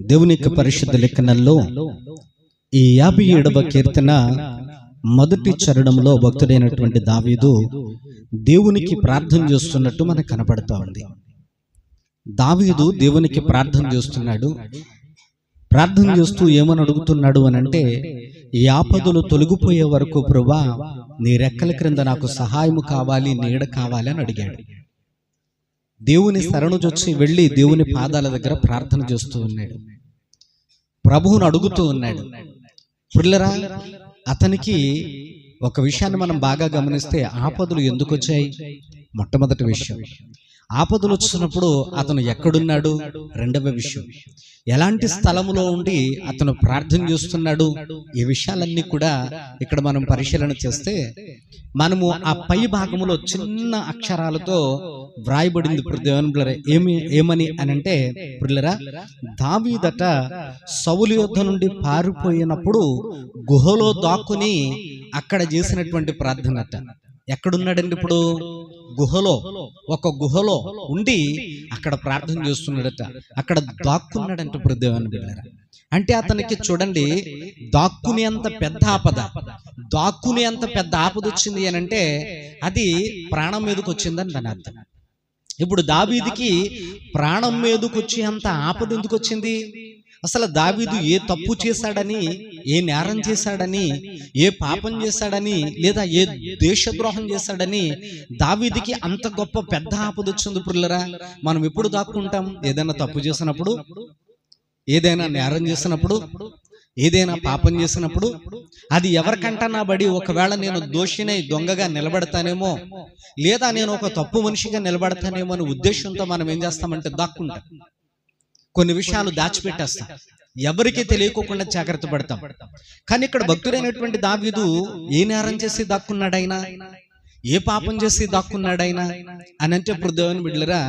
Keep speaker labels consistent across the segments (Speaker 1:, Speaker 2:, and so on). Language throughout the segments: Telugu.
Speaker 1: దేవుని యొక్క పరిశుద్ధ లేఖనాల్లో ఈ 57వ కీర్తన మొదటి చరణంలో భక్తుడైనటువంటి దావీదు దేవునికి ప్రార్థన చేస్తున్నట్టు మనకు కనపడతా ఉంది. దావీదు దేవునికి ప్రార్థన చేస్తున్నాడు. ప్రార్థన చేస్తూ ఏమని అడుగుతున్నాడు అని అంటే, ఈ ఆపదలు తొలగిపోయే వరకు ప్రభువా నీ రెక్కల క్రింద నాకు సహాయము కావాలి, నీడ కావాలి అని అడిగాడు. దేవుని శరణుజొచ్చి వెళ్ళి దేవుని పాదాల దగ్గర ప్రార్థన చేస్తూ ఉన్నాడు. ప్రభువును అడుగుతూ ఉన్నాడు. పిల్లరా, అతనికి ఒక విషయాన్ని మనం బాగా గమనిస్తే ఆపదలు ఎందుకు వచ్చాయి? మొట్టమొదటి విషయం, ఆపదలు వచ్చినప్పుడు అతను ఎక్కడున్నాడు? రెండవ విషయం, ఎలాంటి స్థలములో ఉండి అతను ప్రార్థన చేస్తున్నాడు? ఈ విషయాలన్నీ కూడా ఇక్కడ మనం పరిశీలన చేస్తే మనము ఆ పై భాగంలో చిన్న అక్షరాలతో వ్రాయబడింది. ఏమని అని అంటే, పిల్లరా, దావీదట సౌలు యుద్ధ నుండి పారిపోయినప్పుడు గుహలో దాక్కుని అక్కడ చేసినటువంటి ప్రార్థనట. ఎక్కడున్నాడండి ఇప్పుడు? గుహలో, ఒక గుహలో ఉండి అక్కడ ప్రార్థన చేస్తున్నాడట. అక్కడ దాక్కున్నాడంట. ప్రభుదేవాన్ని బిడ్డలారా, అంటే అతనికి చూడండి, దాక్కునేంత పెద్ద ఆపద, దాక్కునేంత పెద్ద ఆపద వచ్చింది అని అంటే అది ప్రాణం మీదకి వచ్చిందని దాని అర్థం. ఇప్పుడు దావీదుకి ప్రాణం మీదకి వచ్చి అంత ఆపద ఎందుకు వచ్చింది? అసలు దావీదు ఏ తప్పు చేశాడని, ఏ నేరం చేశాడని, ఏ పాపం చేశాడని, లేదా ఏ దేశద్రోహం చేశాడని దావీదుకి అంత గొప్ప పెద్ద ఆపద వచ్చింది? పిల్లరా, మనం ఎప్పుడు దాక్కుంటాం? ఏదైనా తప్పు చేసినప్పుడు, ఏదైనా నేరం చేసినప్పుడు, ఏదైనా పాపం చేసినప్పుడు, అది ఎవరికంటా బడి ఒకవేళ నేను దోషినై దొంగగా నిలబడతానేమో, లేదా నేను ఒక తప్పు మనిషిగా నిలబడతానేమో అనే ఉద్దేశంతో మనం ఏం చేస్తామంటే దాక్కుంటాం. కొన్ని విషయాలు దాచిపెట్టేస్తాం, ఎవరికి తెలియకోకుండా జాగ్రత్త పడతాం. కానీ ఇక్కడ భక్తుడైనటువంటి దావీదు ఏ నేరం చేసి దాక్కున్నాడైనా, ఏ పాపం చేసి దాక్కున్నాడైనా అని అంటే, ప్రభుదేవాన్ని బిడ్డలారా,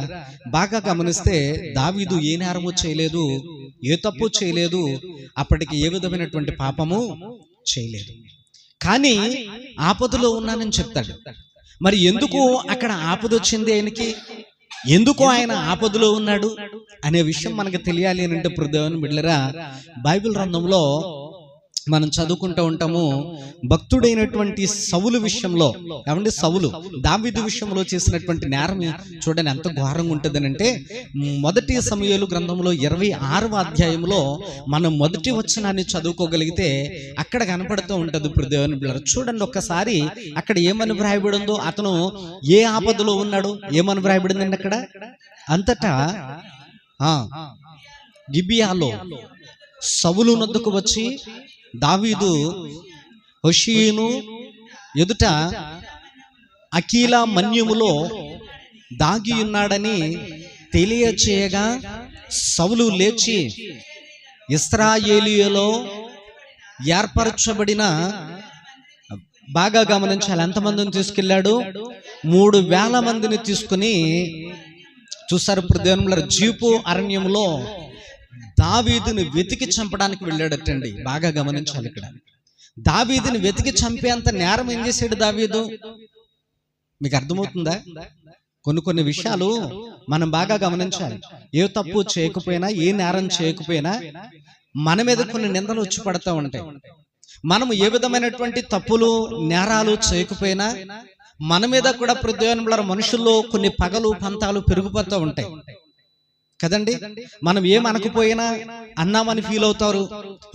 Speaker 1: బాగా గమనిస్తే దావీదు ఏ నేరము చేయలేదు, ఏ తప్పు చేయలేదు, అప్పటికి ఏ విధమైనటువంటి పాపము చేయలేదు. కానీ ఆపదలో ఉన్నానని చెప్తాడు. మరి ఎందుకు అక్కడ ఆపద వచ్చింది ఆయనకి? ఎందుకు ఆయన ఆపదలో ఉన్నాడు అనే విషయం మనకు తెలియాలి అని అంటే, ప్రభుదేవాన్ని బిడ్డలారా, బైబిల్ గ్రంథంలో మనం చదువుకుంటూ ఉంటాము. భక్తుడైనటువంటి సౌలు విషయంలో, ఏమంటే సౌలు దావీదు విషయంలో చేసినటువంటి నేరం చూడండి ఎంత ఘోరంగా ఉంటుందని అంటే, మొదటి సమూయేలు గ్రంథంలో 26వ అధ్యాయంలో మనం మొదటి వచనాన్ని చదువుకోగలిగితే అక్కడ కనపడుతూ ఉంటుంది. ప్రభుదేవాన్ని బిడ్డలారా, చూడండి ఒక్కసారి అక్కడ ఏమని వ్రాయబడిందో, అతను ఏ ఆపదలో ఉన్నాడు, ఏమని వ్రాయబడిందండి అక్కడ? అంతటా గిబియాలో సౌలు నొద్దకు వచ్చి దావీదు హుషీను ఎదుట అకీలా మన్యములో దాగి ఉన్నాడని తెలియచేయగా సౌలు లేచి ఇశ్రాయేలీయులో ఏర్పరచబడిన, బాగా గమనించాలి, ఎంతమందిని తీసుకెళ్ళాడు? 3,000 మందిని తీసుకుని, చూసారు ప్రభుదేవాన్ని, జీపు అరణ్యంలో దావీదుని వెతికి చంపడానికి వెళ్ళాడటండి. బాగా గమనించాలి, ఇక్కడ దావీదుని వెతికి చంపేంత నేరం ఏం చేశాడు దావీదు? మీకు అర్థమవుతుందా? కొన్ని విషయాలు మనం బాగా గమనించాలి. ఏ తప్పు చేయకపోయినా, ఏ నేరం చేయకపోయినా మన మీద కొన్ని నిందలు వచ్చి పడతా ఉంటాయి. మనము ఏ విధమైనటువంటి తప్పులు నేరాలు చేయకపోయినా మన మీద కూడా ప్రభుదేవాన్ని మనుషుల్లో కొన్ని పగలు పంతాలు పెరిగిపోతూ ఉంటాయి కదండి. మనం ఏం అనకపోయినా అన్నామని ఫీల్ అవుతారు.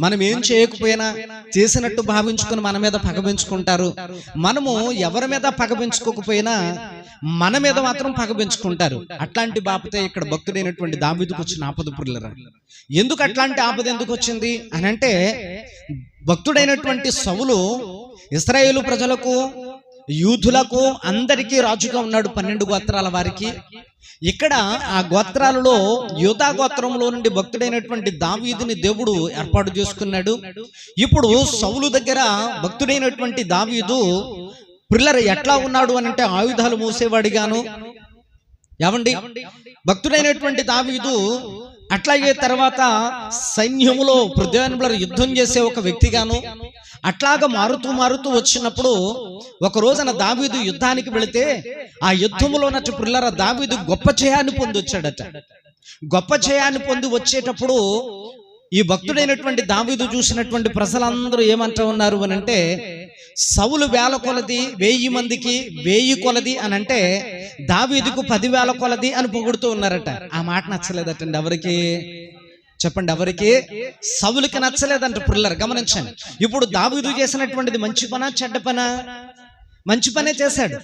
Speaker 1: మనం ఏం చేయకపోయినా చేసినట్టు భావించుకుని మన మీద పగ పెంచుకుంటారు. మనము ఎవరి మీద పగ పెంచుకోకపోయినా మన మీద మాత్రం పగ పెంచుకుంటారు. అట్లాంటి బాపతే ఇక్కడ భక్తుడైనటువంటి దావీదుకు వచ్చిన ఆపద. పిల్లరా, ఎందుకు అట్లాంటి ఆపద ఎందుకు వచ్చింది అని అంటే, భక్తుడైనటువంటి సౌలు ఇశ్రాయేలు ప్రజలకు, యూదులకు అందరికీ రాజుగా ఉన్నాడు, 12 గోత్రాల వారికి. ఇక్కడ ఆ గోత్రాలలో యూదా గోత్రంలో నుండి భక్తుడైనటువంటి దావీదుని దేవుడు ఏర్పాటు చేసుకున్నాడు. ఇప్పుడు సౌలు దగ్గర భక్తుడైనటువంటి దావీదు పిల్లలు ఎట్లా ఉన్నాడు అని అంటే, ఆయుధాలు మోసేవాడిగాను, ఏమండి, భక్తుడైనటువంటి దావీదు అట్లాగే తర్వాత సైన్యములో ప్రభుదేవాన్ని యుద్ధం చేసే ఒక వ్యక్తిగాను అట్లాగా మారుతూ వచ్చినప్పుడు ఒక రోజున దావీదు యుద్ధానికి వెళితే ఆ యుద్ధములో నచ్చు పిల్లర దావీదు గొప్ప జయాన్ని పొందొచ్చాడట. గొప్ప జయాన్ని పొంది వచ్చేటప్పుడు ఈ భక్తుడైనటువంటి దావీదు చూసినటువంటి ప్రజలందరూ ఏమంటూ ఉన్నారు అని అంటే, సౌలు 1000 కొలది 1000 మందికి 1000 కొలది అని అంటే దావీదుకు 10,000 కొలది అని పొగుడుతూ ఉన్నారట. ఆ మాట నచ్చలేదటండి ఎవరికి? చెప్పండి, ఎవరికి? సౌలుకి నచ్చలేదంట. పుల్లర్ గమనించండి. ఇప్పుడు దావీదు చేసినటువంటిది మంచి పనా చెడ్డ పనా? మంచి పనే చేశాడు.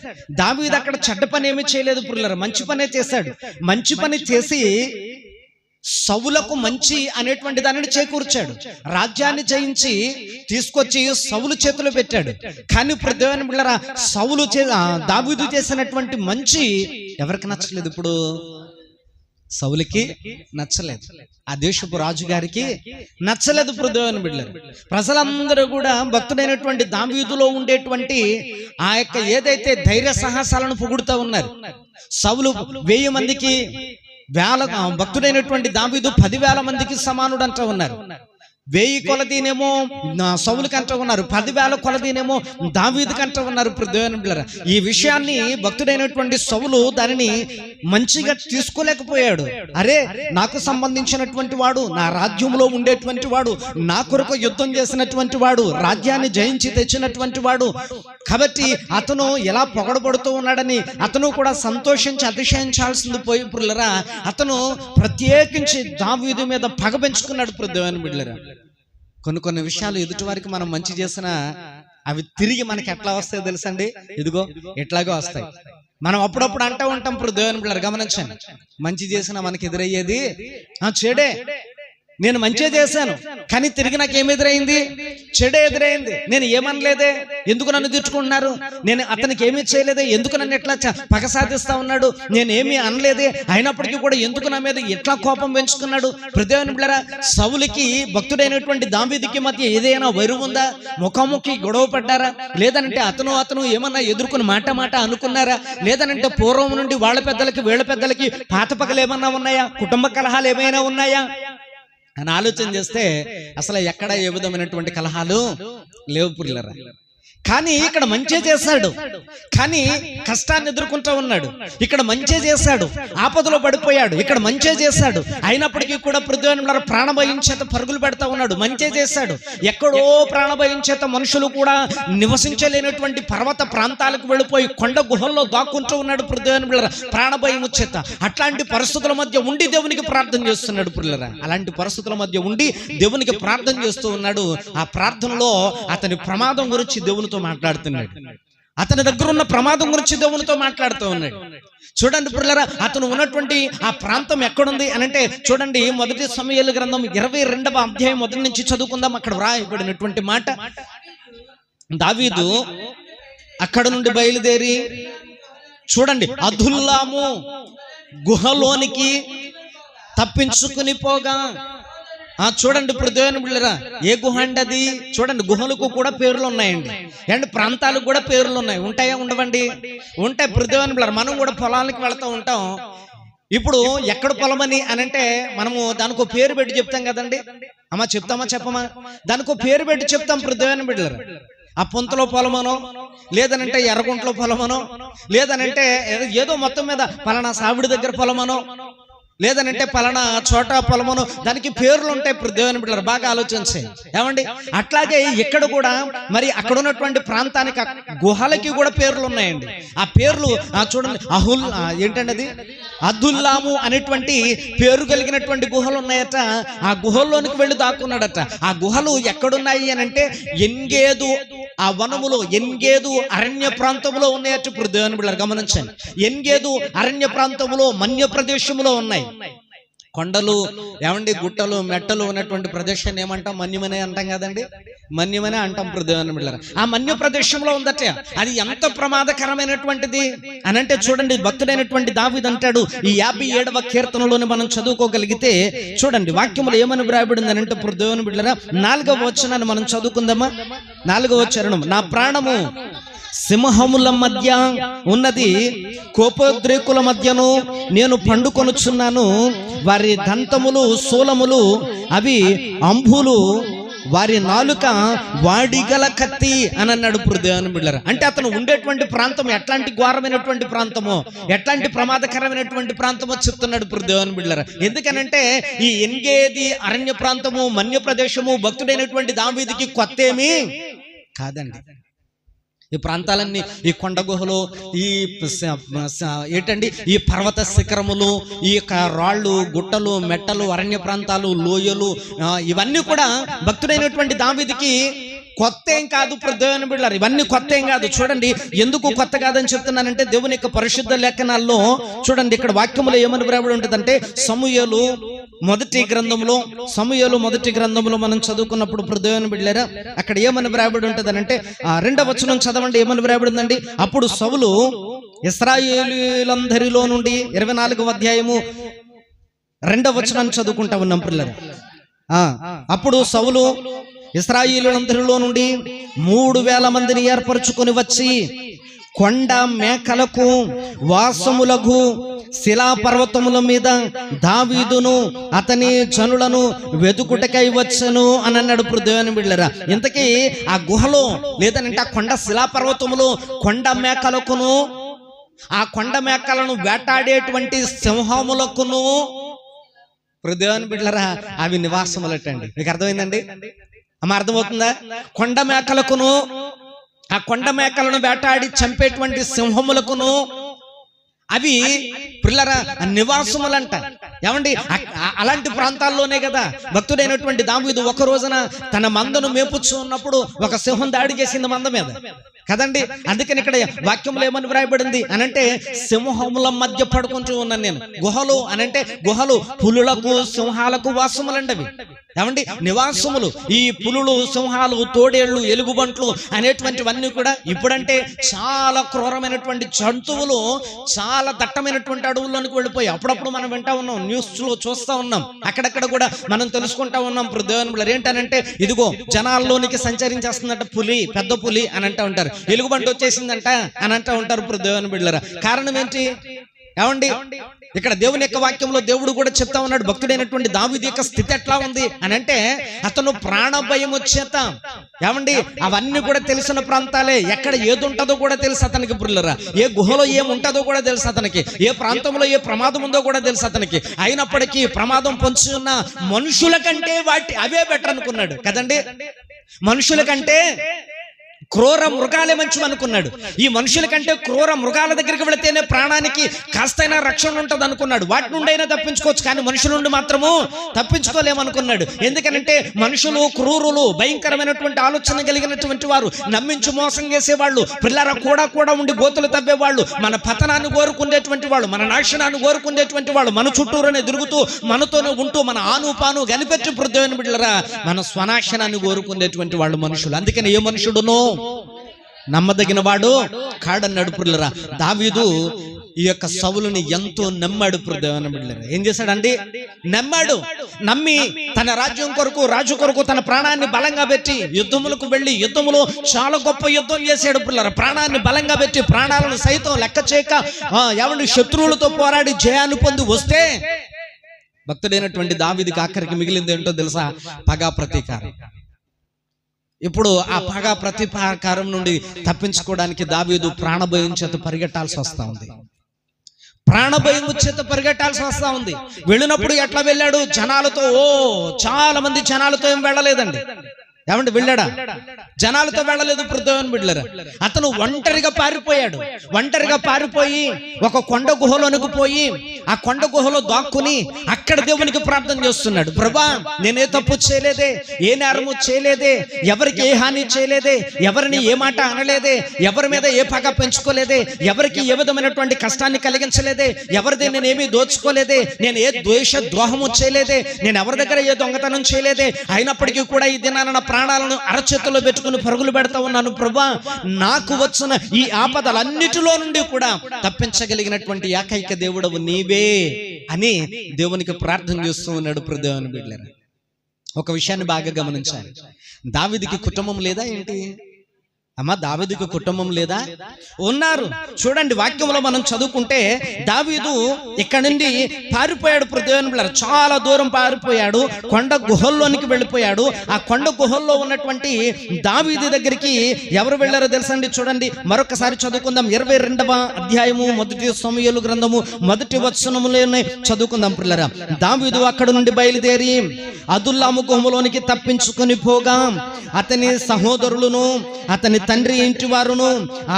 Speaker 1: దావీదు అక్కడ చెడ్డ పని ఏమీ చేయలేదు పుల్లర్, మంచి పనే చేశాడు. మంచి పని చేసి సౌలకు మంచి అనేటువంటి దానిని చేకూర్చాడు. రాజ్యాన్ని జయించి తీసుకొచ్చి సౌలు చేతిలో పెట్టాడు. కానీ దేవుని బిడ్డలారా, దావీదు చేసినటువంటి మంచి ఎవరికి నచ్చలేదు? ఇప్పుడు సౌలుకి నచ్చలేదు, ఆ దేశపు రాజు గారికి నచ్చలేదు. దేవుని బిడ్డలారా, ప్రజలందరూ కూడా భక్తుడైనటువంటి దావీదులో ఉండేటువంటి ఆ యొక్క ఏదైతే ధైర్య సాహసాలను పొగుడుతూ ఉన్నారు. సౌలు 1000 మందికి భక్తుడైనటువంటి దావీదు 10,000 మందికి సమానుడు అంటూ ఉన్నారు. 1000 కొలదీనేమో సౌలుకి అంటూ ఉన్నారు, 10,000 కొలదీనేమో దావీదుకి అంటూ ఉన్నారు. దేవుని బిడ్డలారా, ఈ విషయాన్ని భక్తుడైనటువంటి సౌలు దానిని మంచిగా తీసుకోలేకపోయాడు. అరే, నాకు సంబంధించినటువంటి వాడు, నా రాజ్యంలో ఉండేటువంటి వాడు, నా కొరకు యుద్ధం చేసినటువంటి వాడు, రాజ్యాన్ని జయించి తెచ్చినటువంటి వాడు, కాబట్టి అతను ఎలా పొగడబడుతూ ఉన్నాడని అతను కూడా సంతోషించి అతిశయించాల్సింది పోయి పుల్లరా, అతను ప్రత్యేకించి దావీదు మీద పగ పెంచుకున్నాడు. దేవుని బిడ్డలారా, కొన్ని విషయాలు ఎదుటి వారికి మనం మంచి చేసినా అవి తిరిగి మనకి ఎట్లా వస్తాయో తెలుసండి? ఇదిగో ఎట్లాగో వస్తాయి. మనం అప్పుడప్పుడు అంటూ ఉంటాం. దేవుని బిడ్డలారా గమనించండి, మంచి చేసినా మనకి ఎదురయ్యేది చెడే. నేను మంచిగా చేశాను కానీ తిరిగి నాకు ఏమి ఎదురైంది? చెడే ఎదురైంది. నేను ఏమనలేదే, ఎందుకు నన్ను తిట్టుకుంటున్నారు? నేను అతనికి ఏమీ చేయలేదే, ఎందుకు నన్ను ఎట్లా పగ సాధిస్తా ఉన్నాడు? నేను ఏమీ అనలేదే, అయినప్పటికీ కూడా ఎందుకు నా మీద ఎట్లా కోపం పెంచుకున్నాడు? దేవుని బిడ్డలారా, సౌలుకి భక్తుడైనటువంటి దావీదుకి మధ్య ఏదైనా వైరం ఉందా? ముఖాముఖి గొడవ పడ్డారా? లేదనంటే అతను ఏమన్నా ఎదుర్కొని మాట అనుకున్నారా? లేదనంటే పూర్వం నుండి వాళ్ళ పెద్దలకి వీళ్ళ పెద్దలకి పాత పగలు ఏమన్నా ఉన్నాయా? కుటుంబ కలహాలు ఏమైనా ఉన్నాయా అని ఆలోచన చేస్తే అసలు ఎక్కడ ఏ విధమైనటువంటి కలహాలు లేవు పుల్లరా. కానీ ఇక్కడ మంచి చేశాడు, కానీ కష్టాన్ని ఎదుర్కొంటూ ఉన్నాడు. ఇక్కడ మంచి చేశాడు, ఆపదలో పడిపోయాడు. ఇక్కడ మంచి చేశాడు, అయినప్పటికీ కూడా ప్రాణభయం చేత పరుగులు పెడతా ఉన్నాడు. మంచి చేశాడు, ఎక్కడో ప్రాణభయం చేత మనుషులు కూడా నివసించలేనటువంటి పర్వత ప్రాంతాలకు వెళ్ళిపోయి కొండ గుహల్లో దాక్కుంటూ ఉన్నాడు. ప్రాణభయం చేత అట్లాంటి పరిస్థితుల మధ్య ఉండి దేవునికి ప్రార్థన చేస్తున్నాడు. పుల్లరా, అలాంటి పరిస్థితుల మధ్య ఉండి దేవునికి ప్రార్థన చేస్తూ ఉన్నాడు. ఆ ప్రార్థనలో అతని ప్రమాదం గురించి దేవునితో మాట్లాడుతున్నాడు. అతని దగ్గర ఉన్న ప్రమాదం గురించి దేవునితో మాట్లాడుతూ ఉన్నాడు. చూడండి పిల్లరా, అతను ఉన్నటువంటి ఆ ప్రాంతం ఎక్కడుంది అని అంటే చూడండి, 1 సమూయేలు గ్రంథం 22వ అధ్యాయం 1 నుంచి చదువుకుందాం. అక్కడ వ్రాయబడినటువంటి మాట, దావీదు అక్కడ నుండి బయలుదేరి చూడండి అదుల్లాము గుహలోనికి తప్పించుకుని పోగా. చూడండి దేవుని బిడ్డలారా, ఏ గుహ అండి అది? చూడండి, గుహలకు కూడా పేర్లు ఉన్నాయండి, అండ్ ప్రాంతాలకు కూడా పేర్లు ఉన్నాయి. ఉంటాయా? ఉండవండి? ఉంటాయి. దేవుని బిడ్డలారా, మనం కూడా పొలాలకు వెళ్తూ ఉంటాం. ఇప్పుడు ఎక్కడ పొలమని అని అంటే మనము దానికి పేరు పెట్టి చెప్తాం కదండి. అమ్మా చెప్తామా చెప్పమా? దానికి పేరు పెట్టి చెప్తాం. దేవుని బిడ్డలారా, ఆ పొంతలో పొలమనో, లేదనంటే ఎర్రగుంటలో పొలమనో, లేదనంటే ఏదో మొత్తం మీద పలానా సావిడి దగ్గర పొలమనో, లేదనంటే పలానా చోట పొలమను, దానికి పేర్లు ఉంటాయి. దేవుని బిడ్డలారా, బాగా ఆలోచించే ఏమండి. అట్లాగే ఇక్కడ కూడా మరి అక్కడ ఉన్నటువంటి ప్రాంతానికి గుహలకి కూడా పేర్లు ఉన్నాయండి. ఆ పేర్లు చూడండి, ఏంటండి అది? అదుల్లాము అనేటువంటి పేరు కలిగినటువంటి గుహలు ఉన్నాయట. ఆ గుహల్లోనికి వెళ్ళి దాక్కున్నాడట. ఆ గుహలు ఎక్కడున్నాయి అని అంటే ఎంగేదు ఆ వనములో, ఎంగేదు అరణ్య ప్రాంతంలో ఉన్నాయట. దేవుని బిడ్డలారా గమనించండి, ఎంగేదు అరణ్య ప్రాంతంలో మన్య ప్రదేశంలో ఉన్నాయి. కొండలు ఏమండి, గుట్టలు మెట్టలు ఉన్నటువంటి ప్రదేశాన్ని ఏమంటాం? మన్యమనే అంటాం కదండి, మన్యమనే అంటాం. దేవుని బిడ్డలారా, ఆ మన్య ప్రదేశంలో ఉందట. అది ఎంత ప్రమాదకరమైనటువంటిది అని అంటే చూడండి, భక్తుడైనటువంటి దావీదు అంటాడు. ఈ 57వ కీర్తనలోని మనం చదువుకోగలిగితే చూడండి, వాక్యములు ఏమని వ్రాయబడింది అని అంటే దేవుని బిడ్డలారా, 4వ వచనాన్ని మనం చదువుకుందామా? 4వ చరణం, నా ప్రాణము సింహముల మధ్య ఉన్నది, కోపోద్రేకుల మధ్యను నేను పండుకొనుచున్నాను. వారి దంతములు శూలములు అవి అంబులు వారి నాలుక వాడిగల కత్తి అని అన్నాడు దేవుని బిడ్డలారా. అంటే అతను ఉండేటువంటి ప్రాంతం ఎట్లాంటి ఘోరమైనటువంటి ప్రాంతమో, ఎట్లాంటి ప్రమాదకరమైనటువంటి ప్రాంతమో చెప్తున్నాడు దేవుని బిడ్డలారా. ఎందుకనంటే ఈ ఎన్గేది అరణ్య ప్రాంతము, మన్య ప్రదేశము భక్తుడైనటువంటి దావీదుకి కొత్త ఏమీ కాదండి. ఈ ప్రాంతాలన్నీ, ఈ కొండ గుహలు, ఈ ఏంటండి ఈ పర్వత శిఖరములు, ఈ రాళ్ళు, గుట్టలు, మెట్టలు, అరణ్య ప్రాంతాలు, లోయలు, ఇవన్నీ కూడా భక్తుడైనటువంటి దావీదుకి కొత్త ఏం కాదు దేవుని బిడ్డలారా. ఇవన్నీ కొత్త ఏం కాదు. చూడండి ఎందుకు కొత్త కాదని చెప్తున్నానంటే దేవుని యొక్క పరిశుద్ధ లేఖనాల్లో చూడండి ఇక్కడ వాక్యములో ఏమని వ్రాయబడి ఉంటుందంటే సమూయేలు మొదటి గ్రంథంలో మనం చదువుకున్నప్పుడు దేవుని బిడ్డలారా అక్కడ ఏమని వ్రాయబడి ఉంటుందనంటే 2వ వచనం చదవండి. ఏమని వ్రాయబడిందండి? అప్పుడు సౌలు ఇశ్రాయేలీయులందరిలో నుండి 24వ అధ్యాయము 2వ వచనాన్ని చదువుకుంటా ఉన్నాం పిల్లలు. అప్పుడు సౌలు ఇశ్రాయేలీయులందరిలో నుండి 3000 మందిని ఏర్పరచుకొని వచ్చి కొండ మేకలకు వాసములకు శిలాపర్వతముల మీద దావీదును అతని జనులను వెతుకుటకై వచ్చను అని అన్నాడు దేవుని బిడ్డలారా. ఇంతకీ ఆ గుహలో లేదనంటే ఆ కొండ శిలాపర్వతములు కొండ మేకలకును, ఆ కొండ మేకలను వేటాడేటువంటి సింహములకును దేవుని బిడ్డలారా అవి నివాసములటండి. మీకు అర్థమైందండి? అమ్మ అర్థమవుతుందా? కొండ మేకలకును, ఆ కొండ మేకలను వేటాడి చంపేటువంటి సింహములకును అవి పిల్లరా నివాసములంట. ఏమండి అలాంటి ప్రాంతాల్లోనే కదా భక్తుడైనటువంటి దావీదు ఒక రోజున తన మందను మేపుచ్చు ఉన్నప్పుడు ఒక సింహం దాడి చేసింది మంద మీద కదండి. అందుకని ఇక్కడ వాక్యంలో ఏమని వ్రాయబడింది అనంటే సింహముల మధ్య పడుకుంటూ ఉన్నాను నేను. గుహలు అనంటే గుహలు పులులకు సింహాలకు వాసములండవి. ఏమండి నివాసములు. ఈ పులులు, సింహాలు, తోడేళ్లు, ఎలుగుబంట్లు అనేటువంటివన్నీ కూడా ఇప్పుడంటే చాలా క్రూరమైనటువంటి జంతువులు చాలా దట్టమైనటువంటి అడవుల్లోనికి వెళ్ళిపోయి అప్పుడప్పుడు మనం వింటా ఉన్నాం, న్యూస్ లో చూస్తా ఉన్నాం, అక్కడక్కడ కూడా మనం తెలుసుకుంటా ఉన్నాం. దేవుని ఏంటనంటే ఇదిగో జనాల్లోనికి సంచరించేస్తుందంట పులి, పెద్ద పులి అని అంటూ ఉంటారు. ఎలుగుబంటి వచ్చేసిందంట అని అంటూ ఉంటారు దేవుని బిడ్డలారా. కారణం ఏంటి? ఏమండి ఇక్కడ దేవుని యొక్క వాక్యంలో దేవుడు కూడా చెప్తా ఉన్నాడు భక్తుడైనటువంటి దావీదు యొక్క స్థితి ఎట్లా ఉంది అని అంటే అతను ప్రాణ భయం వచ్చేత. ఏమండి అవన్నీ కూడా తెలిసిన ప్రాంతాలే. ఎక్కడ ఏది ఉంటుందో కూడా తెలుసు అతనికి పిల్లరా. ఏ గుహలో ఏముంటుందో కూడా తెలుసు అతనికి. ఏ ప్రాంతంలో ఏ ప్రమాదం ఉందో కూడా తెలుసు అతనికి. అయినప్పటికీ ప్రమాదం పొంచి ఉన్న మనుషుల కంటే అవే బెటర్ అనుకున్నాడు కదండి. మనుషుల కంటే క్రూర మృగాలే మంచివి అనుకున్నాడు. ఈ మనుషుల కంటే క్రూర మృగాల దగ్గరికి వెళితేనే ప్రాణానికి కాస్తైనా రక్షణ ఉంటుంది అనుకున్నాడు. వాటి నుండైనా తప్పించుకోవచ్చు, కానీ మనుషుల నుండి మాత్రము తప్పించుకోలేమనుకున్నాడు. ఎందుకనంటే మనుషులు క్రూరులు, భయంకరమైనటువంటి ఆలోచన కలిగినటువంటి వారు, నమ్మించి మోసం చేసేవాళ్ళు, పిల్లల కూడా ఉండి గోతులు తవ్వేవాళ్ళు, మన పతనాన్ని కోరుకునేటువంటి వాళ్ళు, మన నాశనాన్ని కోరుకునేటువంటి వాళ్ళు, మన చుట్టూరునే తిరుగుతూ మనతోనే ఉంటూ మన ఆనుపాను కనిపెట్టి దేవుని బిడ్డలారా మన స్వనాశనాన్ని కోరుకునేటువంటి వాళ్ళు మనుషులు. అందుకని ఏ మనుషుడునో నమ్మదగిన వాడు కాడన్నాడు పిల్లరా. దావీదు ఈ యొక్క సౌలుని ఎంతో నమ్మాడు దేవుని బిడ్డలారా. ఏం చేశాడండి? నమ్మాడు. నమ్మి తన రాజ్యం కొరకు, రాజు కొరకు తన ప్రాణాన్ని బలంగా పెట్టి యుద్ధములకు వెళ్ళి యుద్ధములో చాలా గొప్ప యుద్ధం చేశాడు పిల్లరా. ప్రాణాన్ని బలంగా పెట్టి ప్రాణాలను సైతం లెక్క చేయక ఎవరి శత్రువులతో పోరాడి జయాన్ని పొంది వస్తే భక్తుడైనటువంటి దావీదుకి ఆఖరికి మిగిలింది ఏంటో తెలుసా? పగా ప్రతీకారం. ఇప్పుడు ఆ పగా ప్రతీకారం నుండి తప్పించుకోవడానికి దావీదు ప్రాణభయం చేత పరిగెట్టాల్సి వస్తా ఉంది. ప్రాణభయం చేత పరిగెట్టాల్సి వస్తా ఉంది. వెళ్ళినప్పుడు ఎట్లా వెళ్ళాడు? జనాలతో. చాలా మంది జనాలతో ఏం వెళ్ళలేదండి. ఏమంటే వెళ్ళాడా? జనాలతో వెళ్ళలేదు దేవుని బిడ్డలారా. అతను ఒంటరిగా పారిపోయాడు. ఒంటరిగా పారిపోయి ఒక కొండ గుహలోనికి పోయి ఆ కొండ గుహలో దాక్కుని అక్కడ దేవునికి ప్రార్థన చేస్తున్నాడు. ప్రభా నేనే తప్పు చేయలేదే, ఏ నేరము చేయలేదే, ఎవరికి ఏ హాని చేయలేదే, ఎవరిని ఏ మాట అనలేదే, ఎవరి మీద ఏ పగ పెంచుకోలేదే, ఎవరికి ఏ విధమైనటువంటి కష్టాన్ని కలిగించలేదే, ఎవరిది నేనేమీ దోచుకోలేదే, నేను ఏ ద్వేష ద్రోహము చేయలేదే, నేను ఎవరి దగ్గర ఏ దొంగతనం చేయలేదే, అయినప్పటికీ కూడా ఈ దినాన ప్రాణాలను అరచేతుల్లో పెట్టుకుని పరుగులు పెడతా ఉన్నాను. ప్రభా నాకు వచ్చిన ఈ ఆపదలన్నిటిలో నుండి కూడా తప్పించగలిగినటువంటి ఏకైక దేవుడవు నీవే అని దేవునికి ప్రార్థన చేస్తూ ఉన్నాడు దేవుని బిడ్డలారా. ఒక విషయాన్ని బాగా గమనించాలి. దావీదుకి కుటుంబం లేదా ఏంటి? అమ్మ దావీదుకు కుటుంబం లేదా? ఉన్నారు. చూడండి, వాక్యంలో మనం చదువుకుంటే దావీదు ఇక్కడ నుండి పారిపోయాడు. దేవుని చాలా దూరం పారిపోయాడు, కొండ గుహల్లోనికి వెళ్ళిపోయాడు. ఆ కొండ గుహల్లో ఉన్నటువంటి దావీదు దగ్గరికి ఎవరు వెళ్ళారో తెలుసండి. చూడండి, మరొకసారి చదువుకుందాం. 22వ అధ్యాయము 1 సమూయేలు గ్రంథము 1వ వచనములోనే చదువుకుందాం పిల్లరా. దావీదు అక్కడ నుండి బయలుదేరి అదుల్లాము గుహలోనికి తప్పించుకొని పోగా అతని సహోదరులను అతని తండ్రి ఇంటి వారును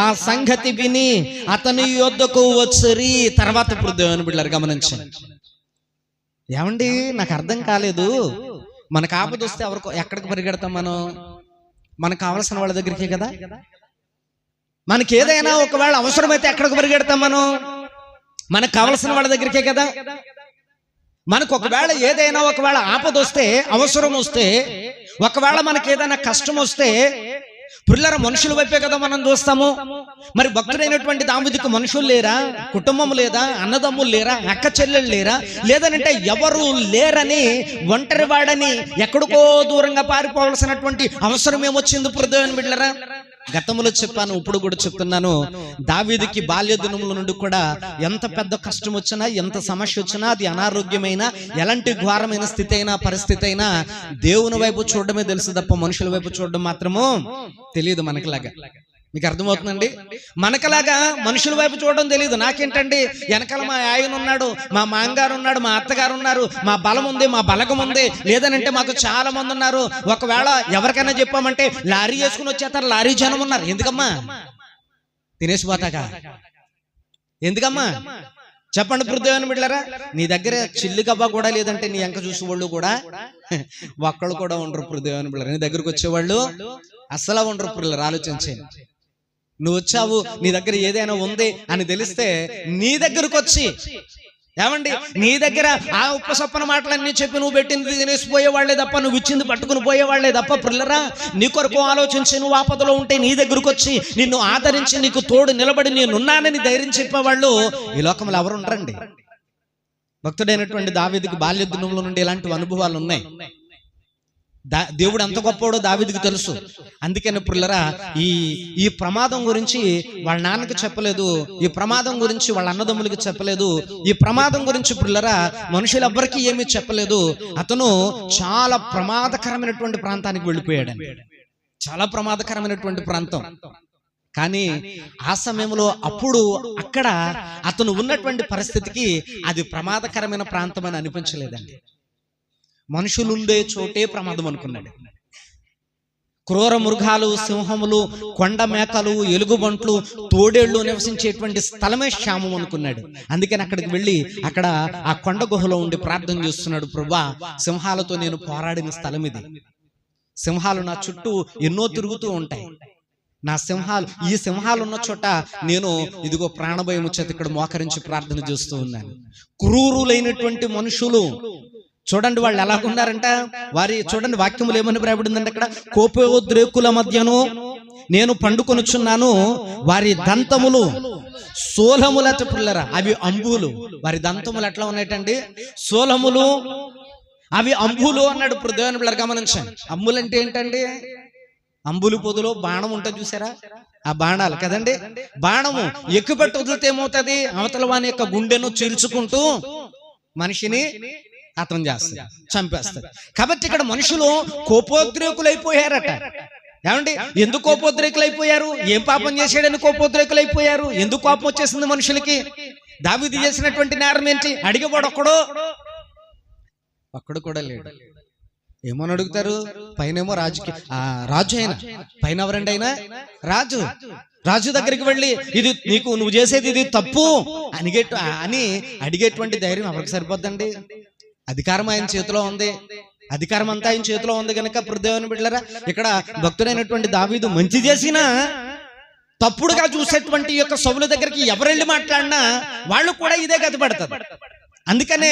Speaker 1: ఆ సంగతి విని అతని యొద్దకు వచ్చి. తర్వాత ఇప్పుడు దేవుని బిడ్డలారా గమనించండి. ఏమండి, నాకు అర్థం కాలేదు. మనకు ఆపద వస్తే ఎక్కడికి పరిగెడతాం మనం? మనకు కావలసిన వాళ్ళ దగ్గరికే కదా. మనకి ఏదైనా ఒకవేళ అవసరమైతే ఎక్కడికి పరిగెడతాం మనం? మనకు కావలసిన వాళ్ళ దగ్గరికే కదా. మనకు ఒకవేళ ఏదైనా ఒకవేళ ఆపద వస్తే, అవసరం వస్తే, ఒకవేళ మనకి ఏదైనా కష్టం వస్తే పిల్లల మనుషుల వైపే కదా మనం చూస్తాము. మరి భక్తుడైనటువంటి దావీదుకు మనుషులు లేరా? కుటుంబం లేదా? అన్నదమ్ములు లేరా? అక్క చెల్లెళ్ళు లేరా? లేదనంటే ఎవరు లేరని, ఒంటరి వాడని ఎక్కడికో దూరంగా పారిపోవాల్సినటువంటి అవసరం ఏమొచ్చింది దేవుని బిడ్డలారా? గతంలో చెప్పాను, ఇప్పుడు కూడా చెప్తున్నాను. దావీదుకి బాల్య దినముల నుండి కూడా ఎంత పెద్ద కష్టం వచ్చినా, ఎంత సమస్య వచ్చినా, అది అనారోగ్యమైనా, ఎలాంటి ఘోరమైన స్థితి అయినా, పరిస్థితి అయినా దేవుని వైపు చూడడమే తెలుసు తప్ప మనుషుల వైపు చూడడం మాత్రము తెలియదు మనకిలాగా. మీకు అర్థమవుతుందండి? మనకలాగా మనుషుల వైపు చూడడం తెలియదు. నాకేంటండి, వెనకాల మా ఆయన ఉన్నాడు, మా మామగారు ఉన్నాడు, మా అత్తగారు ఉన్నారు, మా బలం ఉంది, మా బలగం ఉంది, లేదనంటే మాకు చాలా మంది ఉన్నారు. ఒకవేళ ఎవరికైనా చెప్పామంటే లారీ చేసుకుని వచ్చేస్తారు, లారీ జనం ఉన్నారు. ఎందుకమ్మా? తినేసిపోతాక ఎందుకమ్మా? చెప్పండి దేవుని బిడ్డలారా. నీ దగ్గర చిల్లి కబ్బా కూడా లేదంటే నీ వెంక చూసేవాళ్ళు కూడా ఒక్కళ్ళు కూడా ఉండరు దేవుని బిడ్డలారా. నీ దగ్గరకు వచ్చేవాళ్ళు అస్సలు ఉండరు పిల్లలు. ఆలోచించేయండి. నువ్వు వచ్చావు, నీ దగ్గర ఏదైనా ఉంది అని తెలిస్తే నీ దగ్గరకు వచ్చి, ఏమండి, నీ దగ్గర ఆ ఉప్పసప్పన మాటలన్నీ చెప్పి నువ్వు పెట్టింది తినేసిపోయేవాళ్లే తప్ప, నువ్వు ఇచ్చింది పట్టుకుని పోయేవాళ్లే తప్ప పిల్లరా, నీ కొరకు ఆలోచించి నువ్వు ఆపదలో ఉంటే నీ దగ్గరకు వచ్చి నిన్ను ఆదరించి నీకు తోడు నిలబడి నేనున్నానని ధైర్యం చెప్పేవాళ్ళు ఈ లోకంలో ఎవరు ఉండరండి. భక్తుడైనటువంటి దావీదుకి బాల్య దినంలో నుండి ఇలాంటి అనుభవాలు ఉన్నాయి. దేవుడు ఎంత గొప్పవాడో దావీదుకి తెలుసు. అందుకని పిల్లరా, ఈ ప్రమాదం గురించి వాళ్ళ నాన్నకి చెప్పలేదు, ఈ ప్రమాదం గురించి వాళ్ళ అన్నదమ్ములకి చెప్పలేదు, ఈ ప్రమాదం గురించి పిల్లరా మనుషులెవ్వరికీ ఏమీ చెప్పలేదు. అతను చాలా ప్రమాదకరమైనటువంటి ప్రాంతానికి వెళ్ళిపోయాడండి. చాలా ప్రమాదకరమైనటువంటి ప్రాంతం. కానీ ఆ సమయంలో అప్పుడు అక్కడ అతను ఉన్నటువంటి పరిస్థితికి అది ప్రమాదకరమైన ప్రాంతం అని అనిపించలేదండి. మనుషులుండే చోటే ప్రమాదం అనుకున్నాడు. క్రూర మృగాలు, సింహములు, కొండ మేకలు, ఎలుగుబంట్లు, తోడేళ్లు నివసించేటువంటి స్థలమే శ్యామం అనుకున్నాడు. అందుకని అక్కడికి వెళ్ళి అక్కడ ఆ కొండ గుహలో ఉండి ప్రార్థన చేస్తున్నాడు. ప్రభువా, సింహాలతో నేను పోరాడిన స్థలం ఇది. సింహాలు నా చుట్టూ ఎన్నో తిరుగుతూ ఉంటాయి. నా సింహాలు, ఈ సింహాలు ఉన్న చోట నేను ఇదిగో ప్రాణభయం చేత ఇక్కడ మోకరించి ప్రార్థన చేస్తూ ఉన్నాను. క్రూరులైనటువంటి మనుషులు చూడండి, వాళ్ళు ఎలాగున్నారంట. వారి చూడండి వాక్యములు ఏమని రాయబడిందంటే అక్కడ, కోపోద్రేకుల మధ్యను నేను పండుకొనుచున్నాను, వారి దంతములు సోలములట పిల్లరా, అవి అంబులు. వారి దంతములు ఎట్లా ఉన్నాయటండి? సోలములు, అవి అంబులు అన్నాడు. ఇప్పుడు దేవుని పిల్లలు గమనించండి. అంబులు అంటే ఏంటండి? అంబులు పొదులో బాణం ఉంటుంది చూసారా, ఆ బాణాలు కదండి. బాణము ఎక్కుపెట్టి వదిలితే ఏమవుతుంది? అవతల వాని యొక్క గుండెను చీల్చుకుంటూ మనిషిని హతం చేస్తుంది, చంపేస్తుంది. కాబట్టి ఇక్కడ మనుషులు కోపోద్రేకులైపోయారట. ఏమండి, ఎందుకు కోపోద్రేకులైపోయారు? ఏం పాపం చేశాడని కోపోద్రేకులైపోయారు? ఎందుకు కోపం వచ్చేసింది మనుషులకి? దావీదు చేసినటువంటి నేరం ఏంటి? అడిగేవాడు ఒక్కడు కూడా లేడు. ఏమని అడుగుతారు? పైనేమో రాజు అయినా, పైన ఎవరండి అయినా రాజు దగ్గరికి వెళ్ళి ఇది నువ్వు చేసేది ఇది తప్పు అని అడిగేటువంటి ధైర్యం ఎవరికి సరిపోద్దండి? అధికారం ఆయన చేతిలో ఉంది, అధికారం అంతా ఆయన చేతిలో ఉంది కనుక దేవుని బిడ్డలారా, ఇక్కడ భక్తుడైనటువంటి దావీదు మంచి చేసినా తప్పుడుగా చూసేటువంటి యొక్క సౌలు దగ్గరికి ఎవరెళ్ళి మాట్లాడినా వాళ్ళు కూడా ఇదే గతి పడతారు. అందుకనే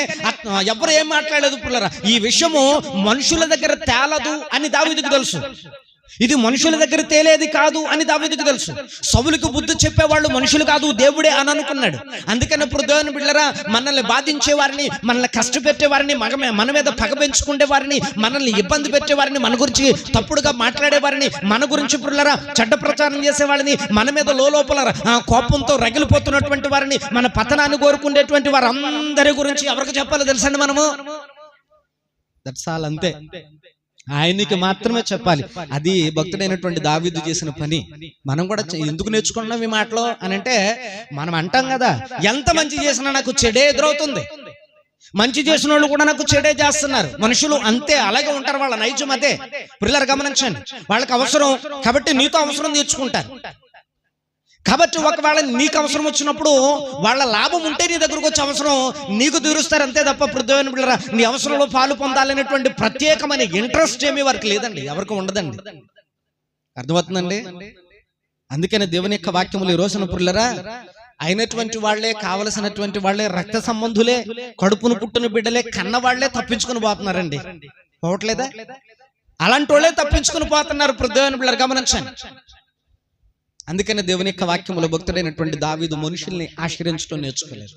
Speaker 1: ఎవరు ఏం మాట్లాడలేదు పిల్లరా. ఈ విషయము మనుషుల దగ్గర తేలదు అని దావీదుకు తెలుసు. ఇది మనుషుల దగ్గర తేలేది కాదు అని దావీదుకు తెలుసు. సౌలుకు బుద్ధి చెప్పేవాళ్ళు మనుషులు కాదు, దేవుడే అని అనుకున్నాడు. అందుకని ఇప్పుడు దేవుని బిడ్డలారా, మనల్ని బాధించే వారిని, మనల్ని కష్టపెట్టే వారిని, మన మీద పగ పెంచుకునే వారిని, మనల్ని ఇబ్బంది పెట్టే వారిని, మన గురించి తప్పుడుగా మాట్లాడే వారిని, మన గురించి బిడ్డలారా చెడ్డ ప్రచారం చేసే వాళ్ళని, మన మీద లోపల కోపంతో రగిలిపోతున్నటువంటి వారిని, మన పతనాన్ని కోరుకునేటువంటి వారందరి గురించి ఎవరికి చెప్పాలో తెలుసండి మనము? దట్స్ ఆల్, అంతే. ఆయనకి మాత్రమే చెప్పాలి. అది భక్తుడైనటువంటి దావీదు చేసిన పని. మనం కూడా ఎందుకు నేర్చుకున్నాం ఈ మాటలో అని అంటే, మనం అంటాం కదా, ఎంత మంచి చేసినా నాకు చెడే ఎదురవుతుంది. మంచి చేసిన వాళ్ళు కూడా నాకు చెడే చేస్తున్నారు. మనుషులు అంతే, అలాగే ఉంటారు. వాళ్ళ నైజం అదే. పిల్లలు గమనించండి, వాళ్ళకి అవసరం కాబట్టి నీతో అవసరం తీర్చుకుంటారు. కాబట్టి ఒకవేళ నీకు అవసరం వచ్చినప్పుడు వాళ్ళ లాభం ఉంటే నీ దగ్గరకు వచ్చే అవసరం నీకు తీరుస్తారు, అంతే తప్ప ప్రతిని బిళ్ళరా నీ అవసరంలో పాలు పొందాలనేటువంటి ప్రత్యేకమైన ఇంట్రెస్ట్ ఏమీ వారికి లేదండి, ఎవరికి ఉండదండి. అర్థమవుతుందండి? అందుకనే దేవుని యొక్క వాక్యములు ఈ రోజున పిల్లరా అయినటువంటి వాళ్లే, కావలసినటువంటి వాళ్లే, రక్త సంబంధులే, కడుపును పుట్టిన బిడ్డలే, కన్న వాళ్లే తప్పించుకుని పోతున్నారండి. పోవట్లేదా? అలాంటి వాళ్ళే తప్పించుకుని పోతున్నారు. ప్రతిని బిళ్ళరు గమనించండి. అందుకనే దేవుని యొక్క వాక్యములో భక్తుడైనటువంటి దావీదు మనుషుల్ని ఆశ్రయించడం నేర్చుకోలేదు.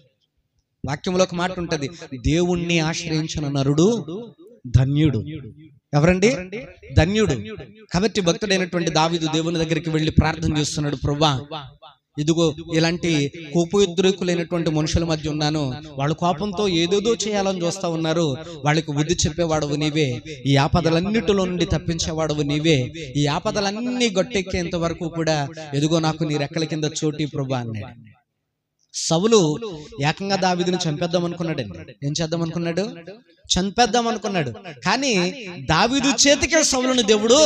Speaker 1: వాక్యములో ఒక మాట ఉంటది, దేవుణ్ణి ఆశ్రయించిన నరుడు ధన్యుడు. ఎవరండి? ధన్యుడు. కాబట్టి భక్తుడైనటువంటి దావీదు దేవుని దగ్గరికి వెళ్ళి ప్రార్థన చేస్తున్నాడు, ప్రభువా ఇదిగో ఇలాంటి కోపోద్రేకులైనటువంటి మనుషుల మధ్య ఉన్నాను, వాళ్ళు కోపంతో ఏదేదో చేయాలని చూస్తా ఉన్నారు, వాళ్ళకి బుద్ధి చెప్పేవాడవు నీవే, ఈ ఆపదలన్నిటిలో నుండి తప్పించేవాడవు నీవే, ఈ ఆపదలన్నీ గట్టెక్కేంత వరకు కూడా ఎదుగో నాకు నీ రెక్కల కింద చోటి ప్రభువా అన్నాడు. సౌలు ఏకంగా దావీదుని చంపేద్దాం అనుకున్నాడండి. ఏం చేద్దాం అనుకున్నాడు? చంపేద్దాం అనుకున్నాడు. కానీ దావీదు చేతికే సౌలుని దేవుడు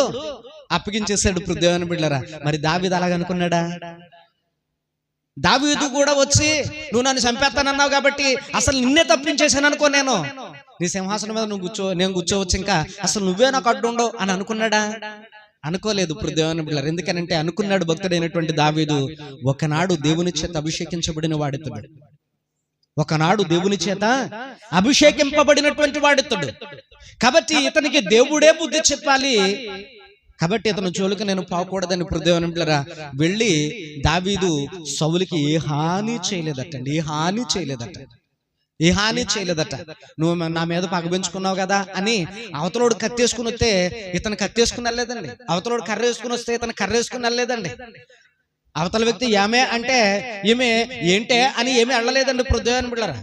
Speaker 1: అప్పగించేశాడు. దేవుని బిడ్డలారా, మరి దావీదు అలాగనుకున్నాడా? దావీదు కూడా వచ్చి నువ్వు నన్ను చంపేస్తానన్నావు కాబట్టి అసలు నిన్నే తప్పించేసాను అనుకో, నేను నీ సింహాసనం మీద నేను కూర్చోవచ్చు, ఇంకా అసలు నువ్వే నాకు అడ్డుండవు అని అనుకున్నాడా? అనుకోలేదు. దేవుని బిడ్డలారా, ఎందుకనంటే అనుకున్నాడు భక్తుడైనటువంటి దావీదు, ఒకనాడు దేవుని చేత అభిషేకించబడిన వాడితడు, ఒకనాడు దేవుని చేత అభిషేకింపబడినటువంటి వాడితడు. కాబట్టి ఇతనికి దేవుడే బుద్ధి చెప్పాలి. కాబట్టి ఇతను జోలికి నేను పోకూడదని దేవుని బిడ్డలారా వెళ్ళి దావీదు సౌలుకి ఏ హాని చేయలేదటండి, ఏ హాని చేయలేదట, ఏ హాని చేయలేదట. నువ్వు నా మీద పగబెంచుకున్నావు కదా అని అవతలోడు కత్తేసుకుని వస్తే ఇతను కత్తేసుకుని వెళ్ళలేదండి, అవతలోడు కర్ర వేసుకుని వస్తే ఇతను కర్ర వేసుకుని వెళ్ళలేదండి. అవతల వ్యక్తి ఏమే అంటే ఈమె ఏంటే అని ఏమీ వెళ్ళలేదండి. దేవుని బిడ్డలారా,